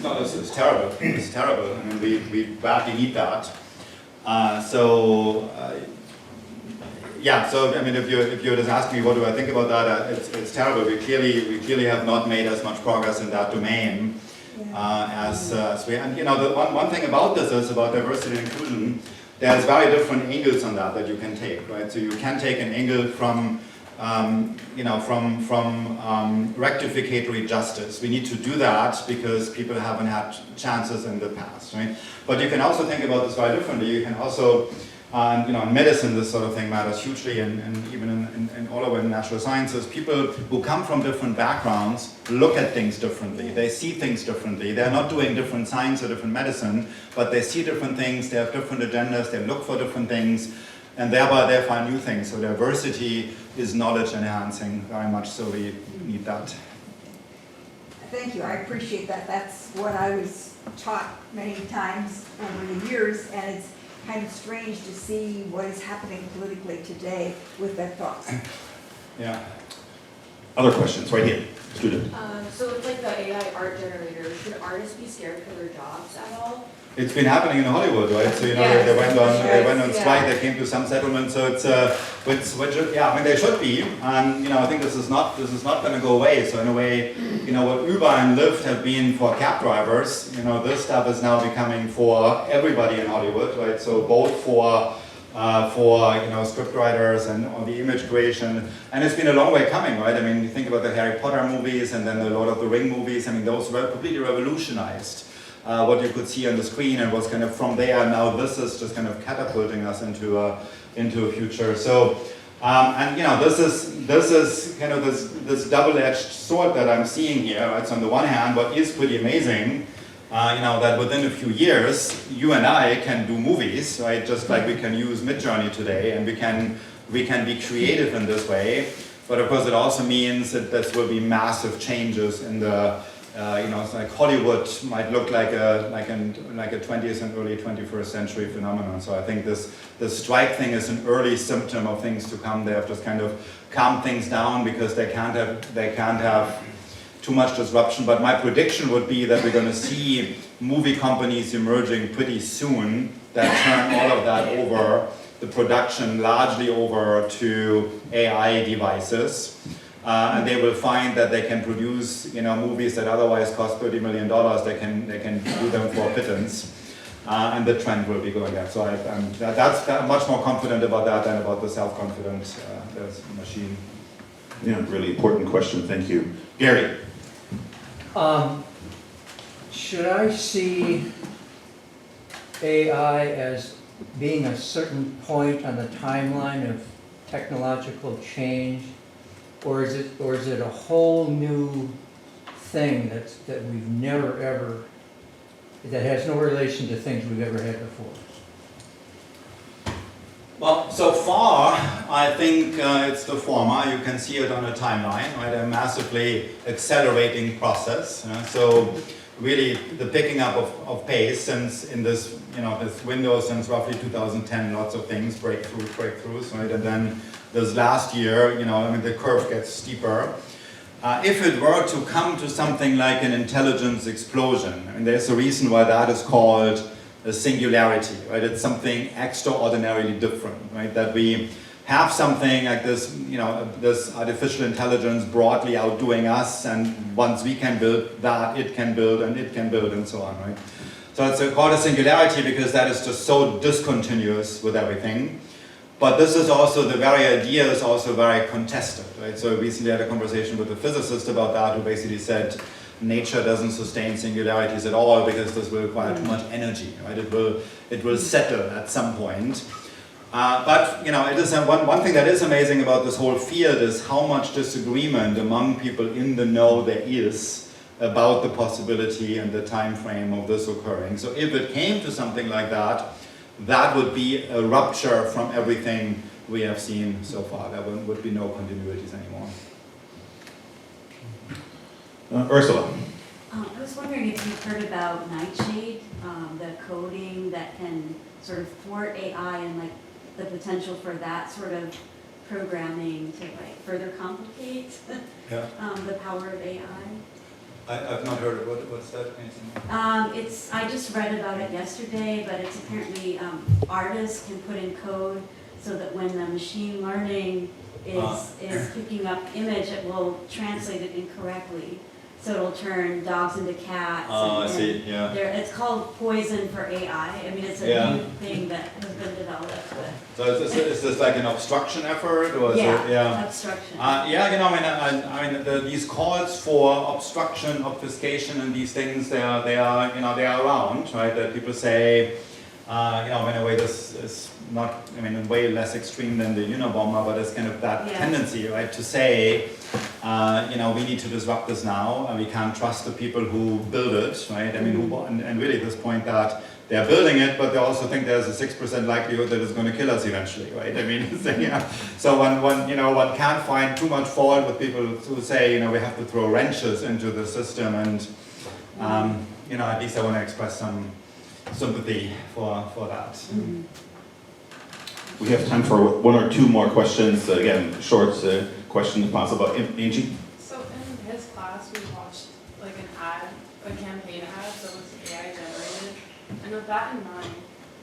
No, this is terrible. It's terrible. I mean, we badly need that. Yeah. So I mean, if you just ask me what do I think about that, it's terrible. We clearly have not made as much progress in that domain as we. And you know, the one thing about this is about diversity and inclusion. There's very different angles on that you can take, right? So you can take an angle from rectificatory justice. We need to do that because people haven't had chances in the past, right? But you can also think about this very differently. You can also, in medicine, this sort of thing matters hugely, and even in all of the natural sciences, people who come from different backgrounds look at things differently. They see things differently. They're not doing different science or different medicine, but they see different things. They have different agendas. They look for different things. And thereby they find new things. So diversity is knowledge enhancing very much, so we need that. Thank you, I appreciate that. That's what I was taught many times over the years, and it's kind of strange to see what is happening politically today with that thought. Yeah. Other questions, right here, student. So with like the AI art generator, should artists be scared for their jobs at all? It's been happening in Hollywood, right? So they went on strike. They came to some settlement. So they should be. And I think this is not going to go away. So in a way, what Uber and Lyft have been for cab drivers, this stuff is now becoming for everybody in Hollywood, right? So both for script writers and on the image creation, and it's been a long way coming, right? I mean, you think about the Harry Potter movies and then the Lord of the Ring movies. I mean, those were completely revolutionized. What you could see on the screen, and was kind of from there. Now this is just kind of catapulting us into a future. So, this is kind of this double-edged sword that I'm seeing here. Right? So on the one hand, what is pretty amazing, that within a few years, you and I can do movies, right? Just like we can use Midjourney today, and we can be creative in this way. But of course, it also means that there will be massive changes in the it's like Hollywood might look like a 20th and early 21st century phenomenon. So I think this strike thing is an early symptom of things to come. They have just kind of calmed things down because they can't have too much disruption. But my prediction would be that we're going to see movie companies emerging pretty soon that turn all of that over, the production largely over to AI devices. And they will find that they can produce, movies that otherwise cost $30 million. They can do them for pittance, and the trend will be going up. So I'm much more confident about that than about the self-confident machine. Yeah, really important question. Thank you, Gary. Should I see AI as being a certain point on the timeline of technological change? Or is it a whole new thing that we've never ever, that has no relation to things we've ever had before? Well, so far, I think it's the former. You can see it on a timeline, right? A massively accelerating process. So really, the picking up of pace since in this, this window since roughly 2010, lots of things, breakthroughs, right? And then this last year, the curve gets steeper. If it were to come to something like an intelligence explosion, there's a reason why that is called a singularity, right? It's something extraordinarily different, right? That we have something like this, this artificial intelligence broadly outdoing us, and once we can build that, it can build, and so on, right? So it's called a singularity because that is just so discontinuous with everything. But this is also, the very idea is also very contested, right? So I recently had a conversation with a physicist about that, who basically said nature doesn't sustain singularities at all because this will require too much energy, right? It will settle at some point. But it is one thing that is amazing about this whole field is how much disagreement among people in the know there is about the possibility and the time frame of this occurring. So if it came to something like that, that would be a rupture from everything we have seen so far. There would be no continuities anymore. Ursula. was wondering if you've heard about Nightshade, the coding that can sort of thwart AI and like the potential for that sort of programming to like further complicate Yeah. the power of AI. I've not heard of what's that? I just read about it yesterday, but it's apparently artists can put in code so that when the machine learning is picking up image, it will translate it incorrectly. So it'll turn dogs into cats. Oh, I and see, yeah. It's called Poison for AI. I mean, it's a Yeah. new thing that has been developed. But So is this like an obstruction effort, or is it, yeah? obstruction. Yeah, you know, I mean, these calls for obstruction, obfuscation, and these things, they are around, right? That people say, you know, in a way, this is not, I mean, way less extreme than the Unabomber, but it's kind of that tendency, right, to say, you know, we need to disrupt this now, and we can't trust the people who build it, right? I mean, and really this point that they're building it, but they also think there's a 6% likelihood that it's going to kill us eventually, right? I mean, so one can't find too much fault with people who say, you know, we have to throw wrenches into the system, and you know, at least I want to express some sympathy for that. Mm-hmm. We have time for one or two more questions. Again, short questions possible. Angie? So in his class, we watched like a campaign ad that was AI generated. And with that in mind,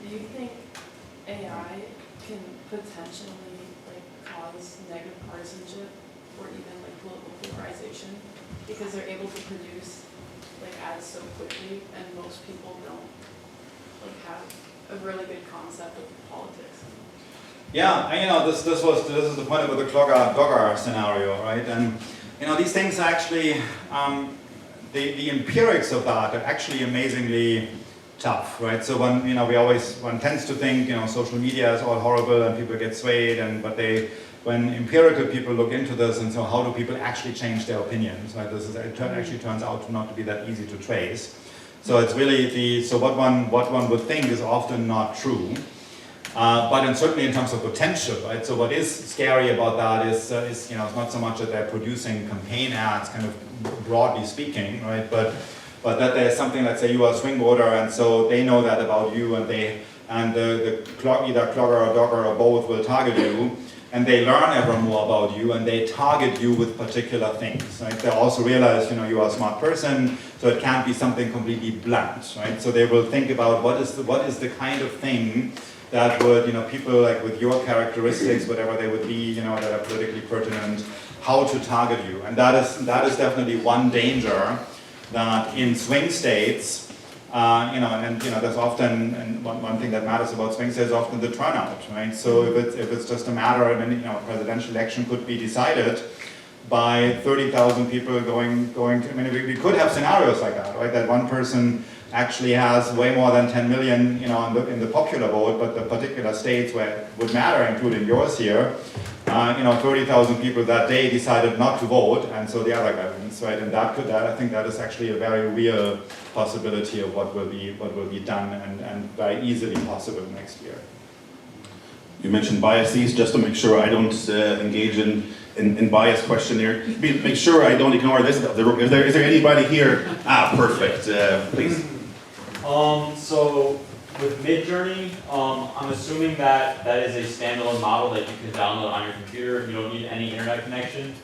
do you think AI can potentially like cause negative partisanship or even like political polarization because they're able to produce like ads so quickly and most people don't like have a really good concept of politics? Yeah, and you know, this is the point about the Dogger scenario, right? And you know, these things actually, the empirics of that are actually amazingly tough, right? So one tends to think, you know, social media is all horrible and people get swayed, when empirical people look into this and so how do people actually change their opinions, right? It actually turns out not to be that easy to trace. So it's really what one would think is often not true. But certainly in terms of potential, right? So what is scary about that is you know, it's not so much that they're producing campaign ads, kind of broadly speaking, right? But that there's something, let's say you are a swing voter, and so they know that about you, and either Clogger or Dogger or both will target you, and they learn ever more about you, and they target you with particular things, right? They also realize, you know, you are a smart person, so it can't be something completely blunt, right? So they will think about what is the kind of thing that would, you know, people like with your characteristics, whatever they would be, you know, that are politically pertinent, how to target you. And that is definitely one danger that in swing states, there's often, and one thing that matters about swing states is often the turnout, right? So if it's just a matter of, a presidential election could be decided by 30,000 people going to, we could have scenarios like that, right? That one person actually has way more than 10 million, in the popular vote, but the particular states where it would matter, including yours here, 30,000 people that day decided not to vote, and so the other guy wins, right? And I think that is actually a very real possibility of what will be done and very easily possible next year. You mentioned biases, just to make sure I don't engage in bias questionnaire. Make sure I don't ignore this. Is there anybody here? Perfect. Please. So with Midjourney, I'm assuming that is a standalone model that you can download on your computer. You don't need any internet connection.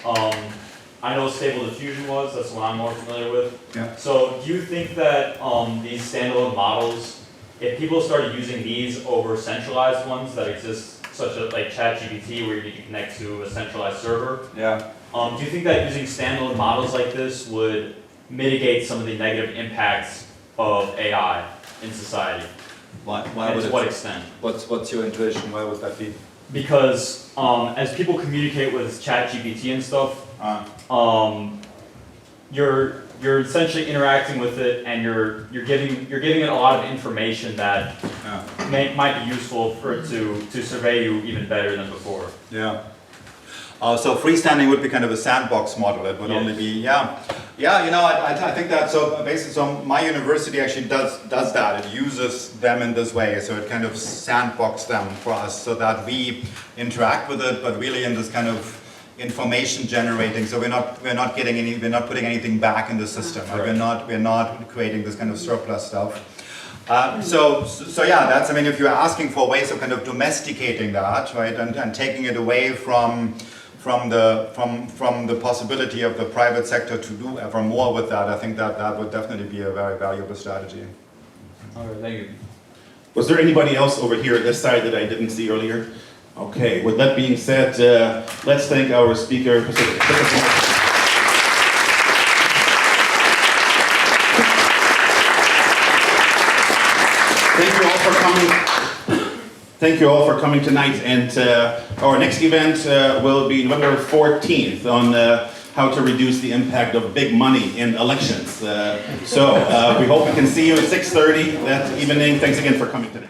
I know Stable Diffusion was, that's what I'm more familiar with. Yeah. So do you think that these standalone models, if people started using these over centralized ones that exist, such as like ChatGPT, where you need to connect to a centralized server, Yeah. do you think that using standalone models like this would mitigate some of the negative impacts of AI in society? Why And would to what extent? What's your intuition? Why would that be? Because as people communicate with ChatGPT and stuff, you're essentially interacting with it, and you're giving it a lot of information that might be useful for it to survey you even better than before. Yeah. So freestanding would be kind of a sandbox model. It would only be, I think that, so basically, so my university actually does that. It uses them in this way. So it kind of sandbox them for us so that we interact with it, but really in this kind of, information generating, so we're not putting anything back in the system. Like we're not creating this kind of surplus stuff. So yeah, that's, I mean, if you're asking for ways of kind of domesticating that, right, and taking it away from the possibility of the private sector to do ever more with that, I think that would definitely be a very valuable strategy. All right, thank you. Was there anybody else over here at this side that I didn't see earlier? Okay, with that being said, let's thank our speaker. Thank you all for coming. Thank you all for coming tonight, and our next event will be November 14th on how to reduce the impact of big money in elections. So we hope we can see you at 6:30 that evening. Thanks again for coming today.